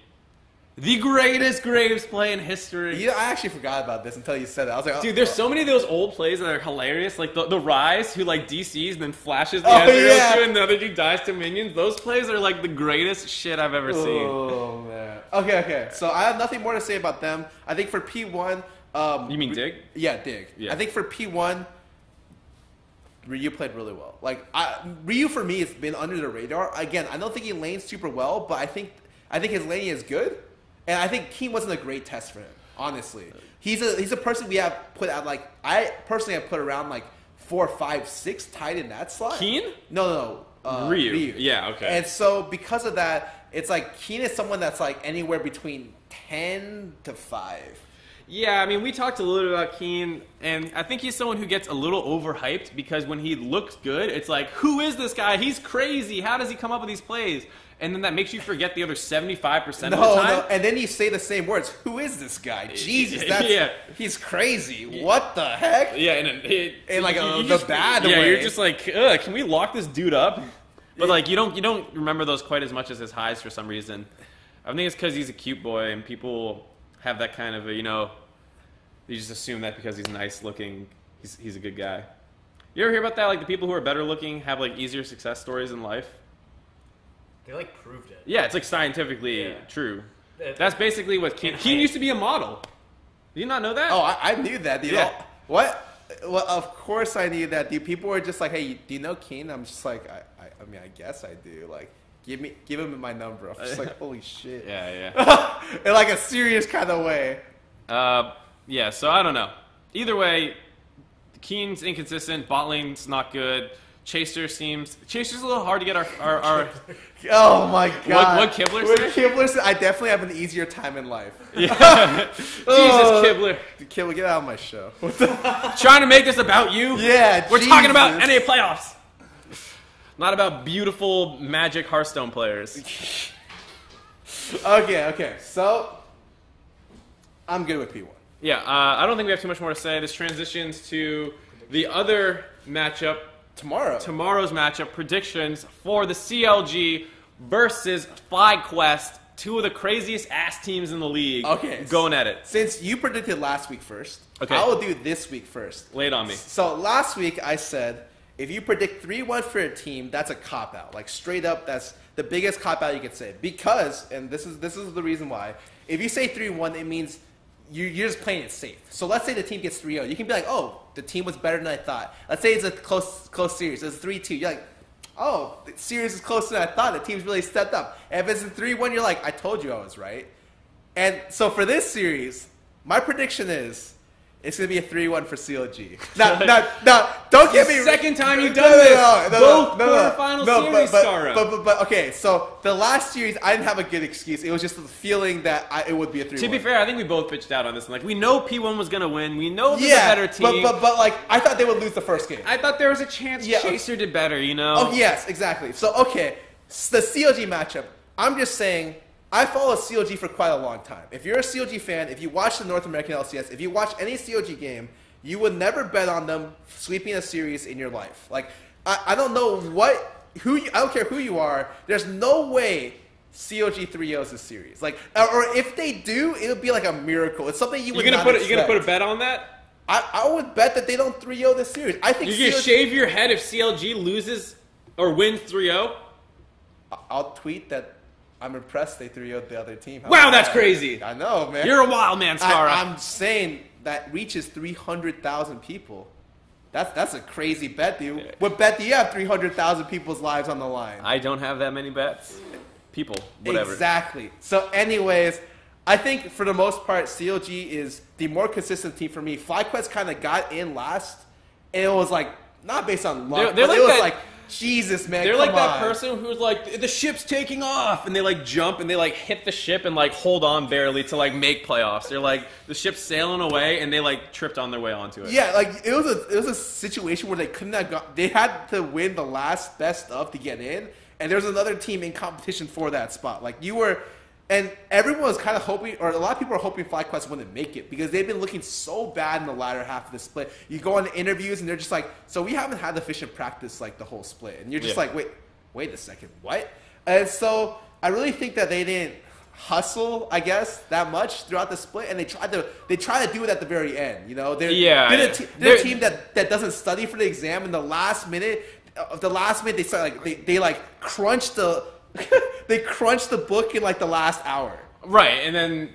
The greatest Graves play in history. Yeah, I actually forgot about this until you said it. I was like, dude, there's so many of those old plays that are hilarious. Like the Rise, who like DCs and then flashes the Ezreal and the other dude dies to minions. Those plays are like the greatest shit I've ever seen. Oh, man. Okay. So I have nothing more to say about them. I think for P1... you mean Dig? Yeah, Dig. Yeah. I think for P1... Ryu played really well. Like Ryu for me has been under the radar. Again, I don't think he lanes super well, but I think his laning is good. And I think Keen wasn't a great test for him, honestly. He's a person we have put at like, I personally have put around like 4, 5, 6 tied in that slot. Keen? No. Ryu. Yeah, okay. And so because of that, it's like Keen is someone that's like anywhere between 10 to 5. Yeah, I mean, we talked a little bit about Keen, and I think he's someone who gets a little overhyped because when he looks good, it's like, who is this guy? He's crazy. How does he come up with these plays? And then that makes you forget the other 75% of the time. No, and then you say the same words. Who is this guy? Jesus, he's crazy. What the heck? Yeah, in like the bad way. Yeah, you're just like, ugh, can we lock this dude up? But like, you don't remember those quite as much as his highs for some reason. I think it's because he's a cute boy, and people have that kind of a, you just assume that because he's nice looking, he's a good guy. You ever hear about that? Like the people who are better looking have like easier success stories in life. They like proved it. Yeah, it's like scientifically true. That's basically what Keen used to be a model. Did you not know that? Oh, I knew that, dude. Yeah. What? Well, of course I knew that, dude. People were just like, "Hey, do you know Keen?" I'm just like, I mean, I guess I do. Like, give him my number. I'm just like, holy shit. Yeah. In like a serious kind of way. Yeah. So I don't know. Either way, Keen's inconsistent. Bot lane's not good. Chaser's a little hard to get our Oh my god. What Kibler say? I definitely have an easier time in life. Yeah. Jesus, Kibler. Kibler, get out of my show. Trying to make this about you? Yeah, We're talking about NA playoffs. Not about beautiful Magic Hearthstone players. Okay. So, I'm good with P1. Yeah, I don't think we have too much more to say. This transitions to the other matchup. Tomorrow's matchup predictions for the CLG versus FlyQuest, two of the craziest ass teams in the league. Okay, going at it. Since you predicted last week first, okay, I will do this week first. Lay it on me. So last week I said if you predict 3-1 for a team, that's a cop out. Like straight up, that's the biggest cop out you could say. Because, and this is the reason why, if you say 3-1, it means you're just playing it safe. So let's say the team gets 3-0. You can be like, oh, the team was better than I thought. Let's say it's a close series. It's 3-2. You're like, oh, the series is closer than I thought. The team's really stepped up. And if it's a 3-1, you're like, I told you I was right. And so for this series, my prediction is it's going to be a 3-1 for CLG. Now, don't get me... Second time you've done this. Both quarterfinal series, Scarra. But, okay, so the last series, I didn't have a good excuse. It was just the feeling that it would be a 3-1. To be fair, I think we both pitched out on this. Like, we know P1 was going to win. We know they're a better team. But, like, I thought they would lose the first game. I thought there was a chance Chaser did better, Oh, yes, exactly. So, okay, the CLG matchup, I'm just saying... I follow CLG for quite a long time. If you're a CLG fan, if you watch the North American LCS, if you watch any CLG game, you would never bet on them sweeping a series in your life. Like, I don't know I don't care who you are, there's no way CLG 3-0s this series. Like, or if they do, it'll be like a miracle. It's something you would not expect. You're going to put a bet on that? I would bet that they don't 3-0 this series. I think you're going to shave your head if CLG loses or wins 3-0? I'll tweet that. I'm impressed they 3-0'd the other team. Wow, that's crazy. I know, man. You're a wild man, Scarra. I'm saying that reaches 300,000 people. That's a crazy bet, dude. What bet do you have 300,000 people's lives on the line? I don't have that many bets. People, whatever. Exactly. So anyways, I think for the most part, CLG is the more consistent team for me. FlyQuest kind of got in last, and it was like, not based on luck, but it was like, Jesus, man, they're like that person who's like, the ship's taking off, and they like jump and they like hit the ship and like hold on barely to like make playoffs. They're like, the ship's sailing away and they like tripped on their way onto it. Yeah, like it was a situation where they couldn't have got, they had to win the last best of to get in, and there's another team in competition for that spot. Like you were, and everyone was kind of hoping, or a lot of people are hoping FlyQuest wouldn't make it because they've been looking so bad in the latter half of the split. You go on the interviews and they're just like, so we haven't had efficient practice like the whole split. And you're just like, wait a second, what? And so I really think that they didn't hustle, I guess, that much throughout the split, and they try to do it at the very end. You know, they're a team that doesn't study for the exam in the last minute. They start like they like crunch the. They crunched the book in like the last hour. Right, and then,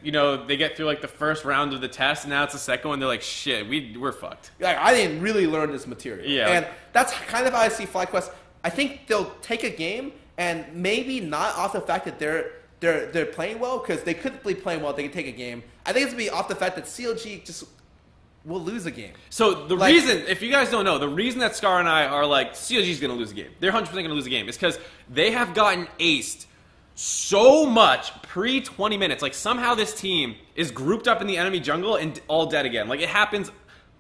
they get through like the first round of the test, and now it's the second one, they're like, shit, we're fucked. Like, I didn't really learn this material. Yeah. And that's kind of how I see FlyQuest. I think they'll take a game, and maybe not off the fact that they're they're playing well because they could be playing well. They can take a game. I think it's gonna be off the fact that CLG just will lose a game. So the reason, if you guys don't know, the reason that Scarra and I are like CLG is gonna lose a game, they're 100% gonna lose a game, is because they have gotten aced so much pre 20 minutes. Like somehow this team is grouped up in the enemy jungle and all dead again. Like it happens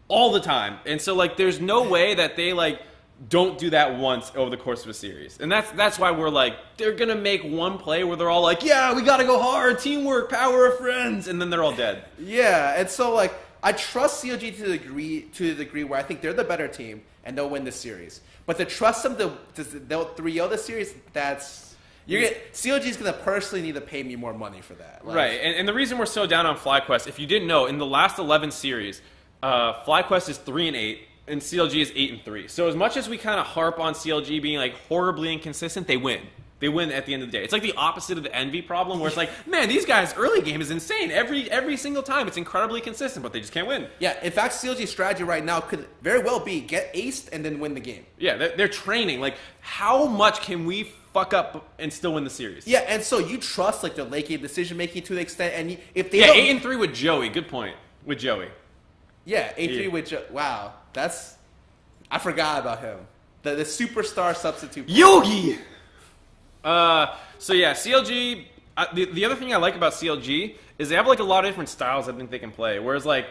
all the time, and so like there's no way that they like don't do that once over the course of a series. And that's why we're like, they're going to make one play where they're all like, yeah, we got to go hard, teamwork, power of friends, and then they're all dead. Yeah, and so, like, I trust CLG to the degree where I think they're the better team, and they'll win this series. But to trust them they'll 3-0 the series, CLG is going to personally need to pay me more money for that. Like, right, and the reason we're so down on FlyQuest, if you didn't know, in the last 11 series, FlyQuest is 3-8, and CLG is 8-3. So as much as we kind of harp on CLG being like horribly inconsistent, they win. They win at the end of the day. It's like the opposite of the Envy problem, where it's like, man, these guys' early game is insane. Every single time, it's incredibly consistent, but they just can't win. Yeah, in fact, CLG's strategy right now could very well be get aced and then win the game. Yeah, they're training. Like, how much can we fuck up and still win the series? Yeah, and so you trust like the late game decision making to the extent, and if they 8-3 with Joey. Good point with Joey. Yeah, 8-3 with Joey. Wow, I forgot about him. The superstar substitute. Yogi! So yeah, CLG, the other thing I like about CLG is they have like a lot of different styles I think they can play. Whereas like,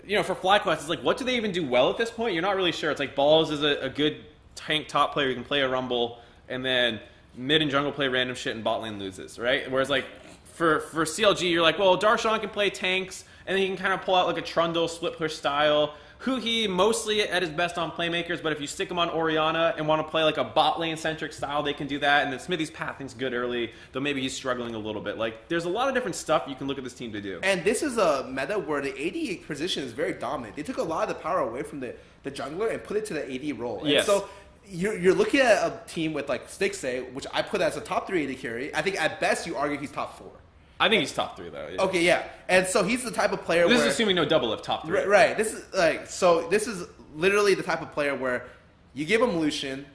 you know, for FlyQuest, it's like, what do they even do well at this point? You're not really sure. It's like Balls is a good tank top player who can play a Rumble, and then mid and jungle play random shit and bot lane loses, right? Whereas like, for CLG, you're like, well, Darshan can play tanks, and then he can kind of pull out like a Trundle split push style. Huhi mostly at his best on playmakers, but if you stick him on Orianna and want to play like a bot lane centric style, they can do that. And then Smithy's pathing's good early, though maybe he's struggling a little bit. Like there's a lot of different stuff you can look at this team to do. And this is a meta where the AD position is very dominant. They took a lot of the power away from the jungler and put it to the AD role. And yes. So you're looking at a team with like Stixay, which I put as a top 3 AD carry. I think at best you argue he's top 4. I think he's top 3 though. Yeah. Okay, yeah, and so he's the type of player. This is assuming no double if top 3. Right. This is literally the type of player where you give him Lucian.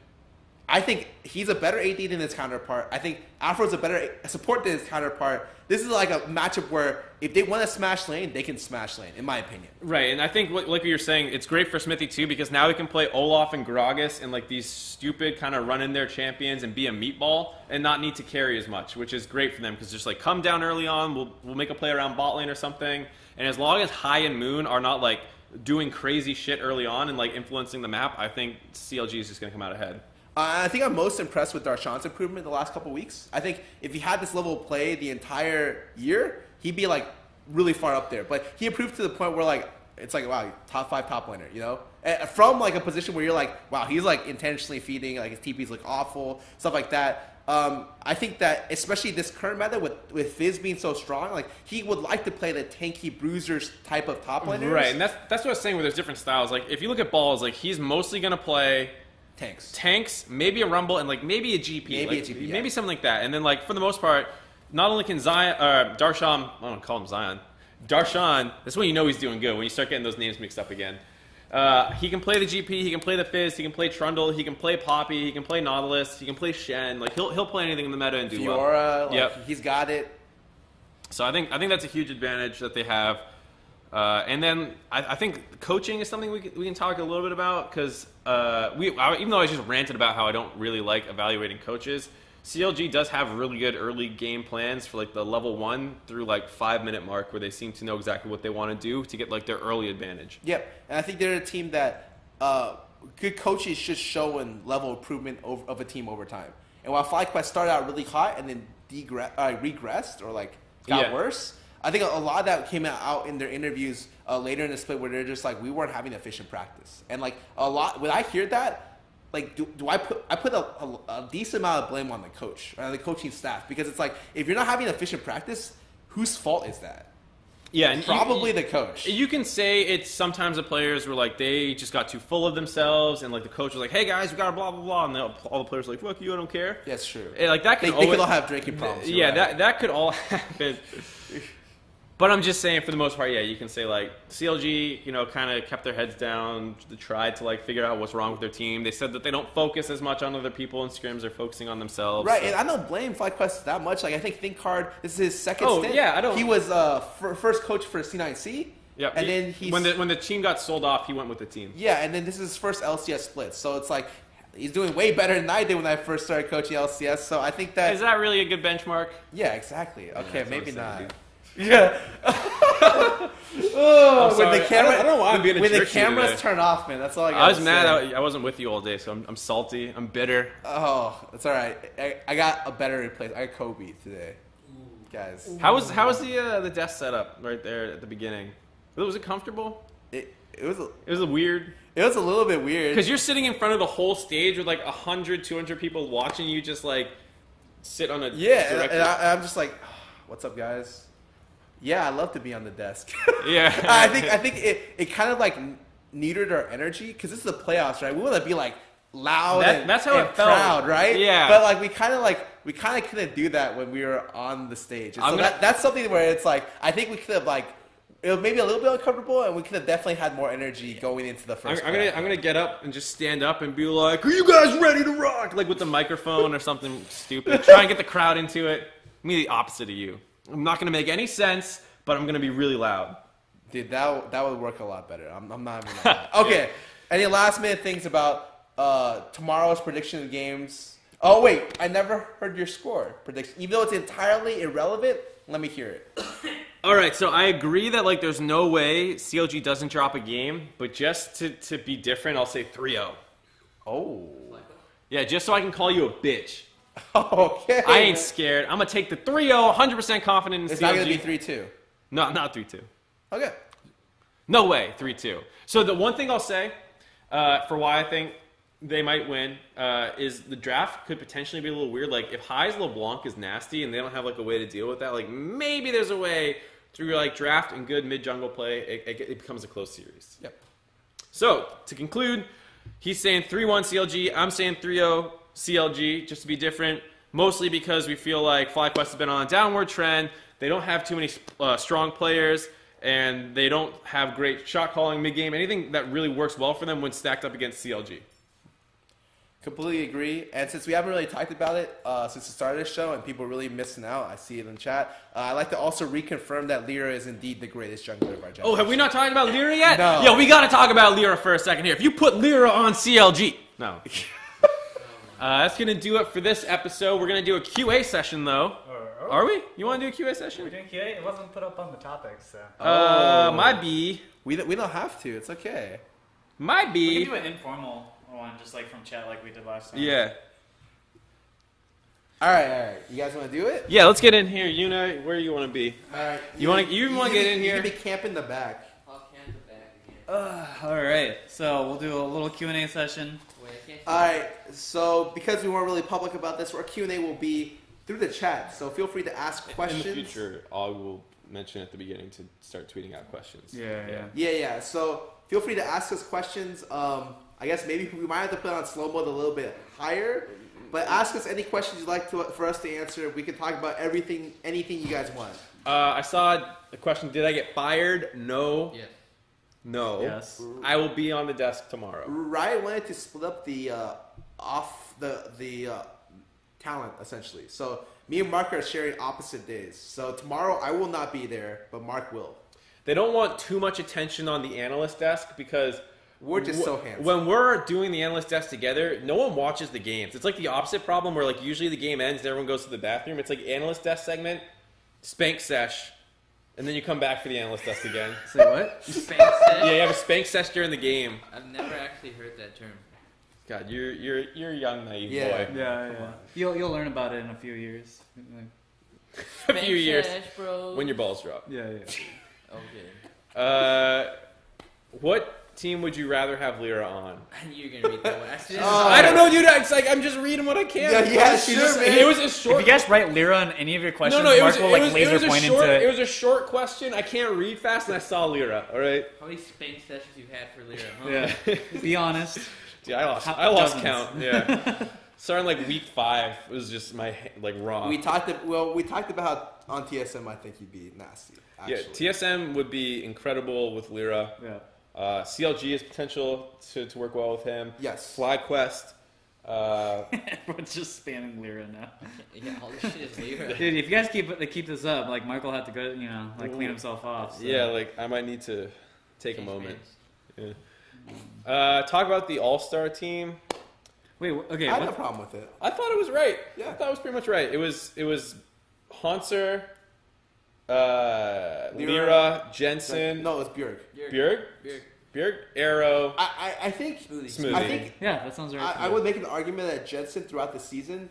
I think he's a better AD than his counterpart. I think Afro's a better support than his counterpart. This is like a matchup where if they want to smash lane, they can smash lane, in my opinion. Right, and I think, like what you're saying, it's great for Smithy too, because now he can play Olaf and Gragas and like these stupid kind of run in their champions and be a meatball and not need to carry as much, which is great for them because just like come down early on, we'll make a play around bot lane or something, and as long as High and Moon are not like doing crazy shit early on and like influencing the map, I think CLG is just going to come out ahead. I think I'm most impressed with Darshan's improvement the last couple weeks. I think if he had this level of play the entire year, he'd be like really far up there. But he improved to the point where like it's like, wow, top 5 top laner, you know? From like a position where you're like, wow, he's like intentionally feeding, like his TPs look awful, stuff like that. I think that especially this current meta with Fizz being so strong, like he would like to play the tanky bruisers type of top laners. Right, and that's what I was saying where there's different styles. Like if you look at Balls, like he's mostly going to play tanks, maybe a Rumble, and like maybe a GP, maybe something like that. And then like for the most part, not only can Darshan, I don't call him Zion, Darshan. That's when you know he's doing good, when you start getting those names mixed up again. He can play the GP, he can play the Fizz, he can play Trundle, he can play Poppy, he can play Nautilus, he can play Shen. Like he'll play anything in the meta and do Fiora, well. Yep, he's got it. So I think that's a huge advantage that they have. And then I think coaching is something we can talk a little bit about because even though I just ranted about how I don't really like evaluating coaches, CLG does have really good early game plans for like the level 1 through like 5-minute mark where they seem to know exactly what they want to do to get like their early advantage. Yep, and I think they're a team that good coaches should show in level improvement of a team over time. And while FlyQuest started out really hot and then regressed or like got worse, I think a lot of that came out in their interviews later in the split where they're just like, we weren't having efficient practice. And like a lot, when I hear that, like do I put a decent amount of blame on the coach or the coaching staff, because it's like, if you're not having efficient practice, whose fault is that? Yeah, and probably the coach. You can say it's sometimes the players were like, they just got too full of themselves, and like the coach was like, hey guys, we got to blah blah blah, and all the players were like, fuck you, I don't care. That's true. And like that they could all have drinking problems. Yeah, right. that could all happen. But I'm just saying, for the most part, yeah, you can say, like, CLG, you know, kind of kept their heads down, tried to, like, figure out what's wrong with their team. They said that they don't focus as much on other people in scrims. They're focusing on themselves. Right, so. and I don't blame FlyQuest that much. Like, I think ThinkHard, this is his second stint. Yeah, I don't. He was first coach for C9C. Yep. And then he's... When the team got sold off, he went with the team. Yeah, and then this is his first LCS split. So it's like, he's doing way better than I did when I first started coaching LCS. So I think that... Is that really a good benchmark? Yeah, exactly. Okay, maybe not. Saying, yeah. Oh, when the camera, I don't know why I'm being a when the jerk to you cameras today. turn off, man. That's all I got. I was mad. I wasn't with you all day, so I'm salty. I'm bitter. Oh, that's all right. I got a better replacement. I got Kobe today, guys. How was the desk setup right there at the beginning? Was it comfortable? It was weird. It was a little bit weird because you're sitting in front of the whole stage with like 100, 200 people watching you just like sit on a and I'm just like, what's up, guys? Yeah, I love to be on the desk. Yeah, I think it kind of like neutered our energy because this is the playoffs, right? We want to be like loud that's how and it felt. proud, right? Yeah, but like we kind of couldn't do that when we were on the stage. And so that's something where it's like I think we could have like. It was maybe a little bit uncomfortable, and we could have definitely had more energy going into the first. I'm gonna get up and just stand up and be like, "Are you guys ready to rock?" Like with the microphone or something stupid. Try and get the crowd into it. Me, the opposite of you. I'm not gonna make any sense, but I'm gonna be really loud. Dude, that would work a lot better. I'm not even gonna lie. Okay. Any last minute things about tomorrow's prediction of games? Oh wait, I never heard your score prediction. Even though it's entirely irrelevant, let me hear it. All right, so I agree that like there's no way CLG doesn't drop a game, but just to be different, I'll say 3-0. Oh. Yeah, just so I can call you a bitch. Okay. I ain't scared. I'm gonna take the 3-0, 100% confident in it's CLG. It's not gonna be 3-2. No, not 3-2. Okay. No way, 3-2. So the one thing I'll say for why I think they might win is the draft could potentially be a little weird. Like if High's LeBlanc is nasty and they don't have like a way to deal with that, like maybe there's a way through like draft and good mid jungle play, it becomes a close series. Yep. So to conclude, he's saying 3-1 CLG. I'm saying 3-0 CLG, just to be different. Mostly because we feel like FlyQuest has been on a downward trend. They don't have too many strong players. And they don't have great shot calling mid game. Anything that really works well for them when stacked up against CLG. Completely agree. And since we haven't really talked about it since the start of the show and people are really missing out, I see it in chat, I'd like to also reconfirm that lyra is indeed the greatest jungler of our generation. Oh, have we not talked about lyra yet? No. Yo, we got to talk about lyra for a second here. If you put lyra on CLG. No. That's going to do it for this episode. We're going to do a QA session, though. Are we? You want to do a QA session? We're doing QA? It wasn't put up on the topics, so. Might be. We don't have to. It's okay. Might be. We can do an informal one, just like from chat like we did last time. Yeah. All right. You guys want to do it? Yeah, let's get in here. Yuna, where do you want to be? All right. You want to get in here? You can be camping the back. I'll camp the back again. All right, so we'll do a little Q&A session. All right. So because we weren't really public about this, our Q&A will be through the chat. So feel free to ask questions. In the future, I will mention at the beginning to start tweeting out questions. Yeah. So feel free to ask us questions. I guess maybe we might have to put on slow mode a little bit higher, but ask us any questions you'd like for us to answer. We can talk about anything you guys want. I saw the question, did I get fired? No. Yes. No. Yes. I will be on the desk tomorrow. Riot wanted to split up the talent, essentially. So me and Mark are sharing opposite days. So tomorrow I will not be there, but Mark will. They don't want too much attention on the analyst desk because we're just so handsome. When we're doing the analyst desk together, no one watches the games. It's like the opposite problem where like usually the game ends and everyone goes to the bathroom. It's like analyst desk segment, spank sesh, and then you come back for the analyst desk again. Say what? Spank sesh? Yeah, you have a spank sesh during the game. I've never actually heard that term. God, you're a young naive boy. Yeah. You'll learn about it in a few years. A few years Sesh, bro. when your balls drop. Yeah. Okay. What team would you rather have Lyra on? You're gonna read that one. I don't know, dude. It's like I'm just reading what I can. Yeah, sure, man. It was a short. If you guys write Lyra on any of your questions, No, it Mark was, will it was, laser it was point a short, into it was a short question. I can't read fast, and I saw Lyra. All right. How many spank sessions you've had for Lyra? Huh? Yeah. Be honest. Dude, I lost Dozens. count. Yeah. starting like week 5 was just my wrong. We talked about how on TSM I think he'd be nasty. Actually. Yeah, TSM would be incredible with ᵐᵉ. Yeah. CLG has potential to work well with him. Yes. FlyQuest. Everyone's just spamming ᵐᵉ now. Yeah, all this shit is ᵐᵉ. Dude, if you guys keep this up, like Michael had to go, clean himself off. So. Yeah, like I might need to take a moment. Yeah. Talk about the All-Star team. Wait, okay. I have no problem with it. I thought it was right. Yeah. I thought it was pretty much right. It was ᵐᵉ, ᵐᵉ, Jensen. No, it's Bjerg. Bjerg, Arrow. I think Smoothie. I think Yeah, that sounds right. I would make an argument that Jensen throughout the season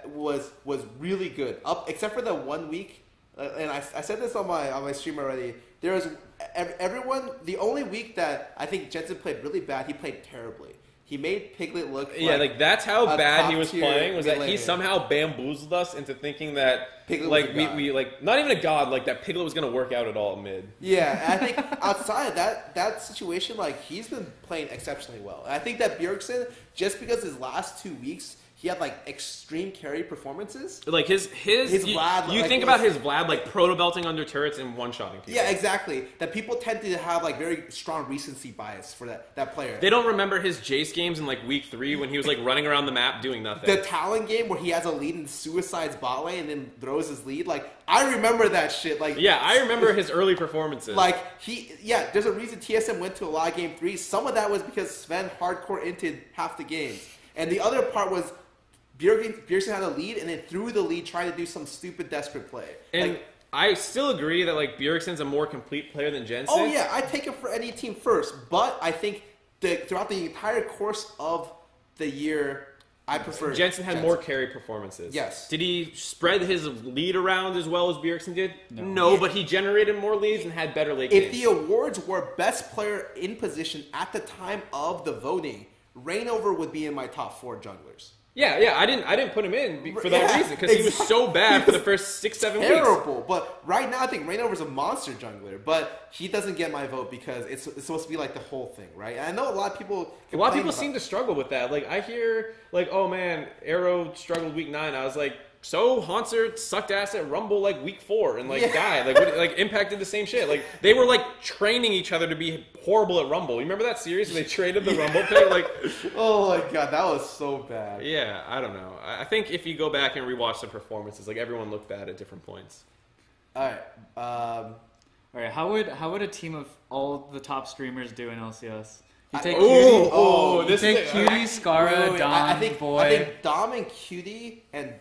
was really good. Up except for the 1 week, and I said this on my stream already. There was everyone. The only week that I think Jensen played really bad, he played terribly. He made Piglet look that's how bad he was top-tier playing, was that he mid-laner. somehow bamboozled us into thinking that Piglet like was a god. we not even a god, like that Piglet was gonna work out at all mid. Yeah, and I think outside of that situation, like he's been playing exceptionally well. And I think that Bjergsen, just because his last 2 weeks he had like extreme carry performances. Like his Vlad, you like, think about his Vlad like proto belting under turrets and one shotting people. Yeah, exactly. That people tend to have like very strong recency bias for that player. They don't remember his Jace games in like week 3 when he was like running around the map doing nothing. The Talon game where he has a lead and suicides bot lane and then throws his lead. Like I remember that shit. Like yeah, I remember his early performances. Like there's a reason TSM went to a lot of game 3. Some of that was because Sven hardcore inted half the games, and the other part was Bjergsen had a lead and then threw the lead trying to do some stupid desperate play. And like, I still agree that like Bjergsen's a more complete player than Jensen. oh yeah, I'd take him for any team first, but I think throughout the entire course of the year, I prefer Jensen had more carry performances. Yes. Did he spread his lead around as well as Bjergsen did? No, but he generated more leads and had better late games. If the awards were best player in position at the time of the voting, Reignover would be in my top 4 junglers. Yeah, I didn't put him in for that reason because he was so bad for the first 6-7 weeks. Terrible, but right now I think Reignover's a monster jungler, but he doesn't get my vote because it's supposed to be like the whole thing, right? And I know a lot of people. Seem to struggle with that. Like I hear, like, oh man, Arrow struggled week 9. I was like, so Hauntzer sucked ass at Rumble like week 4 and like died. Like impacted the same shit. Like they were like training each other to be horrible at Rumble. You remember that series when they traded the Rumble pick? Like, oh my god, that was so bad. Yeah, I don't know. I think if you go back and rewatch the performances, like everyone looked bad at different points. All right. All right. How would a team of all the top streamers do in LCS? You take Cutie, Scarra, Dom, I think Boy. Dom and Cutie and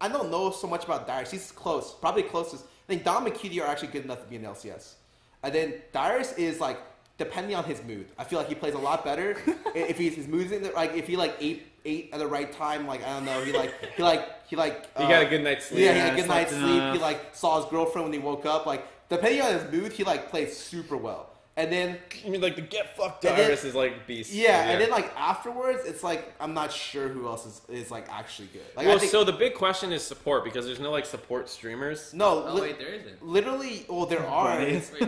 I don't know so much about Darius. He's close, probably closest. I think Dom and Cutie are actually good enough to be in LCS. And then Darius is like depending on his mood. I feel like he plays a lot better if his mood's in like if he like ate at the right time. Like I don't know, he got a good night's sleep. Yeah, he had a good night's sleep. He like saw his girlfriend when he woke up. Like depending on his mood, he like plays super well. And then you mean like the get fucked Darius is like beast. Yeah, and then like afterwards, it's like I'm not sure who else is like actually good. Like, well, so the big question is support because there's no like support streamers. No, wait, there isn't. Literally, well, there are. Wait, who?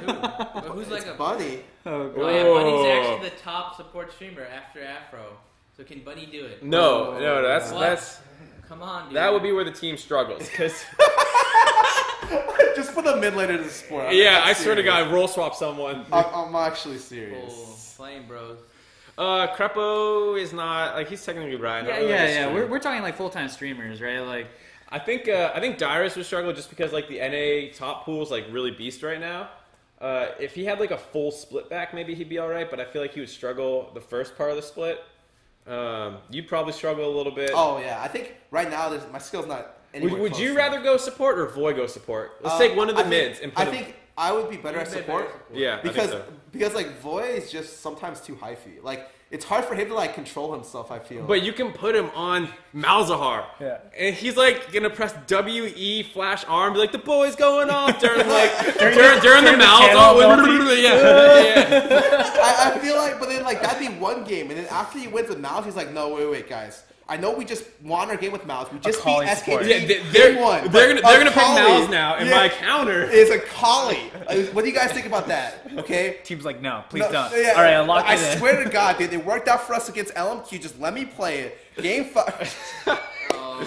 Who's like a Bunny? Oh god. Oh yeah, Bunny's actually the top support streamer after Afro. So can Bunny do it? No, that's. Come on, dude. That would be where the team struggles because. Just put a mid laner to support. I swear to God, roll swap someone. I'm actually serious. Cool. Flame bros. ᵐᵉ is not like he's technically right. Yeah. We're talking like full time streamers, right? Like, I think Darius would struggle just because like the NA top pool is like really beast right now. If he had like a full split back, maybe he'd be all right. But I feel like he would struggle the first part of the split. You'd probably struggle a little bit. Oh yeah, I think right now my skill's not. Would you rather go support or Void go support? Let's take one of the mids and put think I would be better at support. Yeah, because like Void is just sometimes too hyphy. Like it's hard for him to like control himself. I feel. But you can put him on Malzahar. Yeah. And he's like gonna press WE flash arm, be like the boy's going off during like during the Malzahar. Yeah. I feel like, but then like that'd be one game, and then after he wins with Malz, he's like, no, wait, guys. I know we just won our game with Mouse. We just beat Akali SKT. support. They're gonna pick Mouse now, and my counter is a Akali. What do you guys think about that? Okay. Team's like, no, please don't. Yeah, All right, I'll lock it in. I swear to God, dude, it worked out for us against LMQ. Just let me play it. Game 5. Oh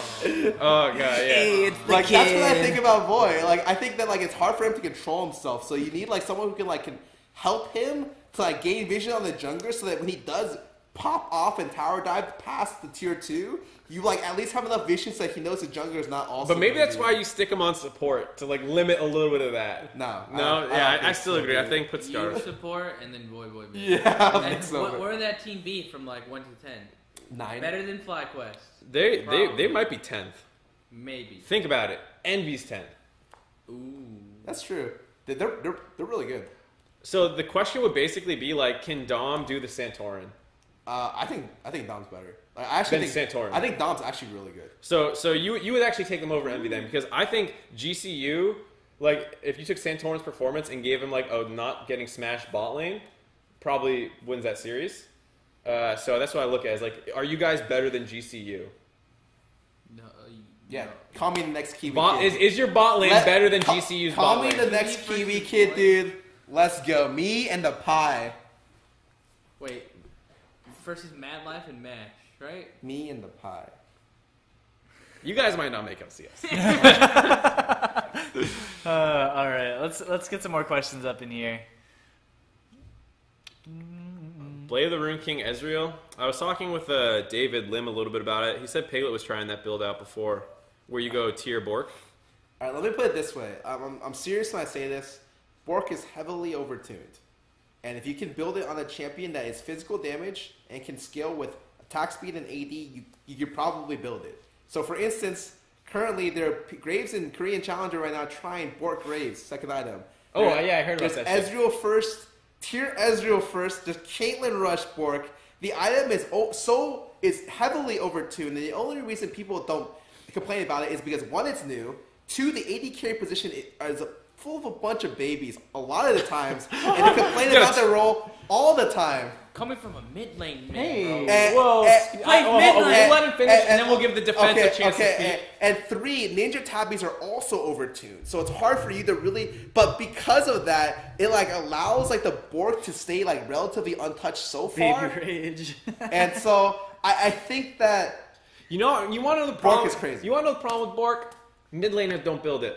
god, yeah. Hey, it's the Like kid. that's what I think about Boy. Like I think that like it's hard for him to control himself. So you need like someone who can help him to like gain vision on the jungler, so that when he does pop off and tower dive past the tier 2, you like at least have enough vision so that he knows the jungler is not also. But maybe gonna that's do why it. you stick him on support to like limit a little bit of that. No, I still agree. I think put You Scarra. support and then Boy mid. Yeah, I And think so. where would that team be from like 1 to 10? 9. Better than FlyQuest. They might be 10th. Maybe. Think about it. Envy's 10th. Ooh. That's true. They're really good. So the question would basically be like, can Dom do the Santorin? I think Dom's better. I actually Than think Santorin. I think Dom's actually really good. So you would actually take them over Envy then, because I think GCU, like if you took Santorin's performance and gave him like a not getting smashed bot lane, probably wins that series. So that's what I look at. Is like, are you guys better than GCU? No. Yeah, no. call me the next Kiwi Bot, kid. is your bot lane better than GCU's Call bot me lane? the next Kiwi kid, dude. Let's go. Me and the pie. Wait. Versus Mad Life and Mash, right? Me and the pie. You guys might not make LCS. All right, let's get some more questions up in here. Blade of the Rune King Ezreal. I was talking with David Lim a little bit about it. He said Piglet was trying that build out before, where you go tier Bork. All right, let me put it this way. I'm serious when I say this. Bork is heavily overtuned. And if you can build it on a champion that is physical damage and can scale with attack speed and AD, you could probably build it. So for instance, currently there are Graves in Korean Challenger right now trying Bork Graves, second item. Oh, yeah, I heard about that There's shit. Ezreal first, tier Ezreal first, there's Caitlyn Rush Bork. The item is heavily overtuned, and the only reason people don't complain about it is because one, it's new, two, the AD carry position is full of a bunch of babies a lot of the times, and they complain about their role all the time. Coming from a mid lane, man. Hey. And- Whoa. and- We'll let him finish, and then we'll give the defense a chance to speak. And three, Ninja Tabbies are also overtuned, so it's hard for you to really. But because of that, it like allows like the Bork to stay like relatively untouched so far. Baby rage. And so I think that You want to know the problem? Bork is crazy. You want to know the problem with Bork? Mid laners don't build it.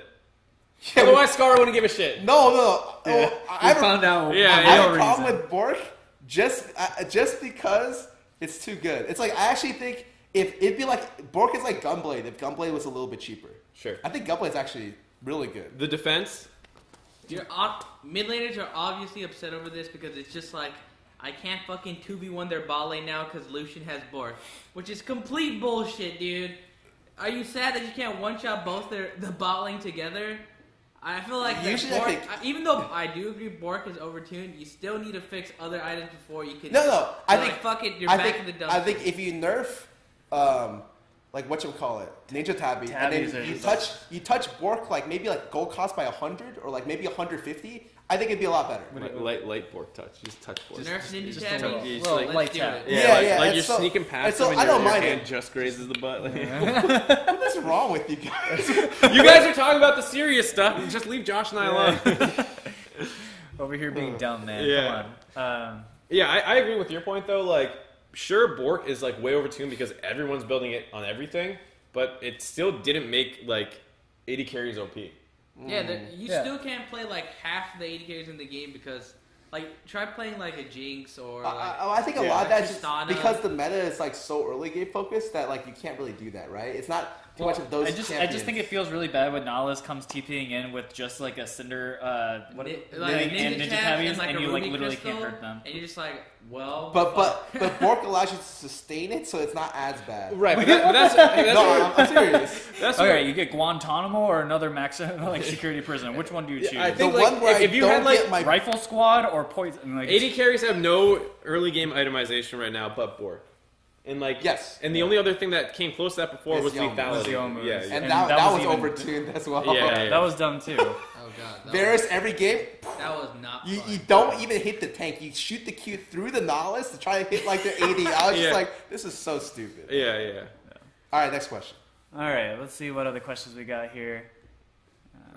yeah, Otherwise, Scarra wouldn't give a shit. no. Yeah. Oh, I have found out. Yeah, I yeah. have a real problem reason. with Bork just because it's too good. It's like I actually think if it'd be like Bork is like Gunblade if Gunblade was a little bit cheaper. Sure. I think Gunblade's actually really good. The defense? Mid laners are obviously upset over this because it's just like, I can't fucking 2v1 their bot lane now because Lucian has Bork, which is complete bullshit, dude. Are you sad that you can't one-shot both the bot lane together? I feel like that Usually I Bork, think- even though I do agree Bork is overtuned, you still need to fix other items before you can. No. I You're think like, fuck it, you're I back think, in the dumpster. I think if you nerf, like whatchamacallit, Ninja Tabby, and Tabbies then are you just- touch Bork like maybe like gold cost by 100 or like maybe 150. I think it'd be a lot better. Light Bork touch. Just touch Bork. Nerf Ninja just a Tabby. little- Just little like- light do tap. it. Yeah, like and you're so- sneaking and past so them and I don't your mind hand it. just grazes the butt. What is wrong with you guys? You guys are talking about the serious stuff. Just leave Josh and I alone. Over here being dumb, man. Yeah. Come on. Yeah, I agree with your point though. Like, sure, Bork is like way overtuned because everyone's building it on everything, but it still didn't make like 80 carries OP. Yeah, you Yeah. still can't play like half the 80 carries in the game because, like, try playing like a Jinx or like. I think a Yeah. lot of that's just Tristana. because the meta is like so early game focused that like you can't really do that, right? It's not too much of those. I just think it feels really bad when Nihilus comes TPing in with just like a Cinder, Like and Ninja Tab Tabbies, like and a you like Ruby literally Crystal, can't hurt them. and you're just like, well. But Bork allows you to sustain it, so it's not as bad. Right, but that's No, I'm serious. that's Okay, you get Guantanamo or another max like security prison. Which one do you choose? I The think like, one where if I you don't had like get my Rifle Squad or Poison? Like, 80 carries have no early game itemization right now, but Bork. And like Yes. and the only other thing that came close to that before Is was Young. lethality. Was Young moves. Yeah, and And that that was was even- overtuned as well. Yeah. that was dumb too. Oh god. Varus every game. That was not You fun. don't even hit the tank. You shoot the Q through the Nautilus to try to hit like their AD. I was just like, this is so stupid. Yeah. All right, next question. All right, let's see what other questions we got here.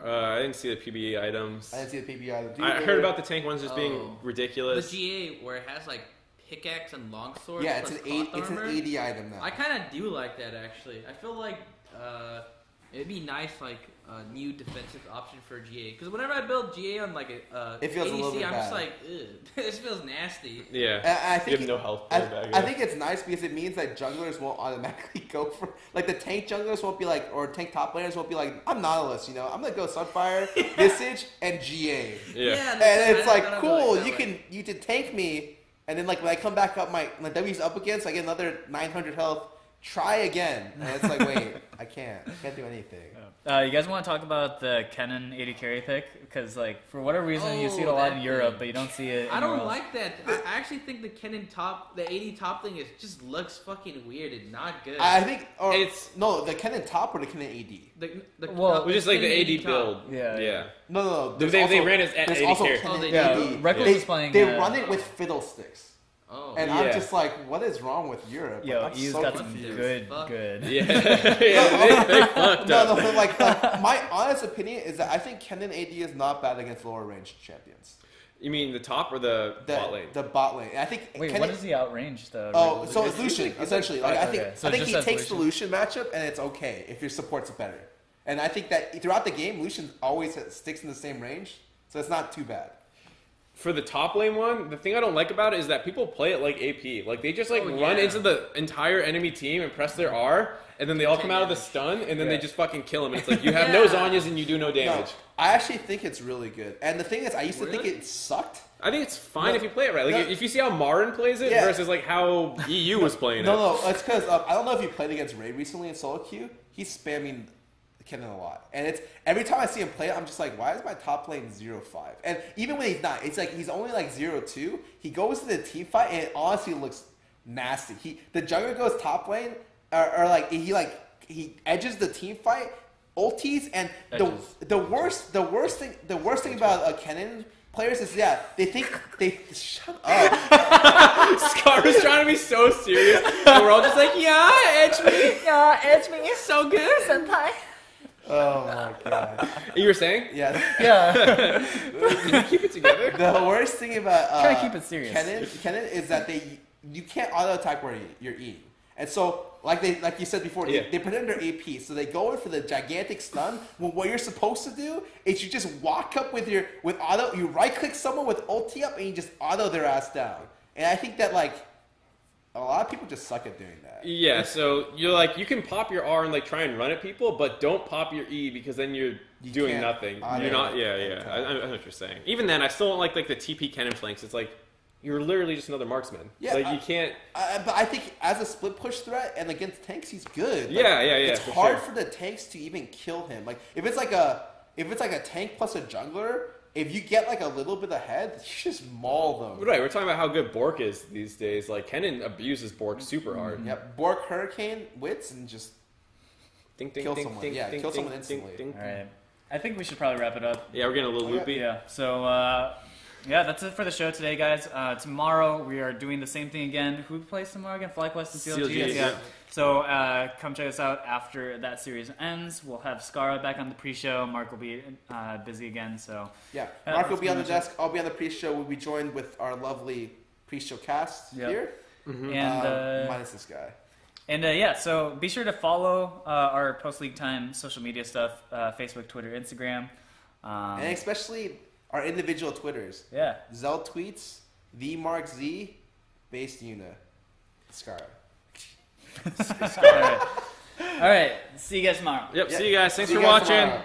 I didn't see the PBE items. I didn't see the PB either. I heard about the tank ones just being ridiculous. The GA where it has like pickaxe and longsword. Yeah, it's plus an cloth armor. AD item now. I kind of do like that actually. I feel like it'd be nice like a new defensive option for GA because whenever I build GA on like a It feels ADC, a little bit I'm just bad. like, ugh, this feels nasty. Yeah. I think you have no health. I think it's nice because it means that junglers won't automatically go for like the tank junglers won't be like, or tank top laners won't be like, I'm Nautilus, you know, I'm gonna go Sunfire, Visage, and GA, Yeah. and it's like I don't cool. know, You can tank me, and then like when I come back up, my W's up against, I get another 900 health. Try again, and it's like, wait, I can't do anything. You guys want to talk about the Kennen 80 carry pick? Because like for whatever reason you see it a lot that in Europe, thing. but you don't see it. I don't anywhere else. like that. I actually think the Kennen top, the 80 top thing, just looks fucking weird and not good. I think It's- no, the Kennen top or the Kennen AD. Well, Which is like the Kennen AD build. top. Yeah. No. They ran it at there's 80 also carry. Kennen they Yeah, do. Reckless They, was playing. they run it with fiddlesticks. Oh. And Yeah. I'm just like, what is wrong with Europe? Yo, like, I'm he's so got some confused. good. Yeah. They fucked No, up. but like my honest opinion is that I think Kennen AD is not bad against lower range champions. You mean the top or the bot lane? The bot lane. I think. Wait, Kennen, what is the outrange though? Oh, so it's It's Lucian usually- essentially. Like I think, okay. So I think just he as takes Lucian? the Lucian matchup, and it's okay if your support's better. And I think that throughout the game, Lucian always sticks in the same range, so it's not too bad. For the top lane one, the thing I don't like about it is that people play it like AP. Like they just like run yeah. into the entire enemy team and press their R, and then they all come out of the stun, and then they just fucking kill them. And it's like you have no Zhonya's and you do no damage. No, I actually think it's really good. And the thing is, I used to think it sucked. I think it's fine No. if you play it right. Like No. if you see how Marin plays it Yeah. versus like how EU was playing it. No, it's because I don't know if you played against Ray recently in solo queue. He's spamming Kennen a lot, and it's every time I see him play it, I'm just like, why is my top lane 0-5? And even when he's not, it's like he's only like 0-2. He goes to the team fight, and it honestly looks nasty. The jungler goes top lane, or like he edges the team fight, ultis, and the worst thing about Kennen players is they think they shut up. Scarra's trying to be so serious, and we're all just like, yeah, edge me. Yeah, edge me. It's so good. Senpai. Oh my god. You were saying? Yeah. Yeah. Can you keep it together? The worst thing about Try to keep it serious. Kennen is that you can't auto attack where you're eating, and so like you said before, they pretend they're AP, so they go in for the gigantic stun. When what you're supposed to do is you just walk up with auto, you right click someone with ulti up, and you just auto their ass down. And I think that like a lot of people just suck at doing that. Yeah, so you're like, you can pop your R and like try and run at people, but don't pop your E because then you're doing can't nothing. auto You're not. it. Yeah. I know what you're saying. Even then, I still don't like the TP Kennen flanks. It's like you're literally just another marksman. Yeah, like you can't. But I think as a split push threat and against tanks, he's good. Like, Yeah. It's for hard sure. for the tanks to even kill him. Like if it's like a tank plus a jungler, if you get like a little bit ahead, you just maul them. Right, we're talking about how good Bork is these days. Like Kennen abuses Bork super hard. Yep, Bork Hurricane wits and just Ding, ding, Kill ding, someone. ding, Yeah, ding, kill ding, someone ding, instantly. ding. All right. I think we should probably wrap it up. Yeah, we're getting a little loopy. Yeah. So, yeah, that's it for the show today, guys. Tomorrow we are doing the same thing again. Who plays tomorrow again? FlyQuest and CLG. CLG, yeah. So come check us out after that series ends. We'll have Scarra back on the pre-show. Mark will be busy again. So yeah. Yeah, Mark will that's be on the pretty much desk. I'll be on the pre-show. We'll be joined with our lovely pre-show cast Yep. here. and Minus this guy. And yeah, so be sure to follow our post-league time social media stuff, Facebook, Twitter, Instagram. And especially our individual Twitters. Yeah. Xell tweets, the MarkZ, based Una. Scarra. All right. See you guys tomorrow. Yep, Yeah. see you guys. Thanks See for you guys watching. tomorrow.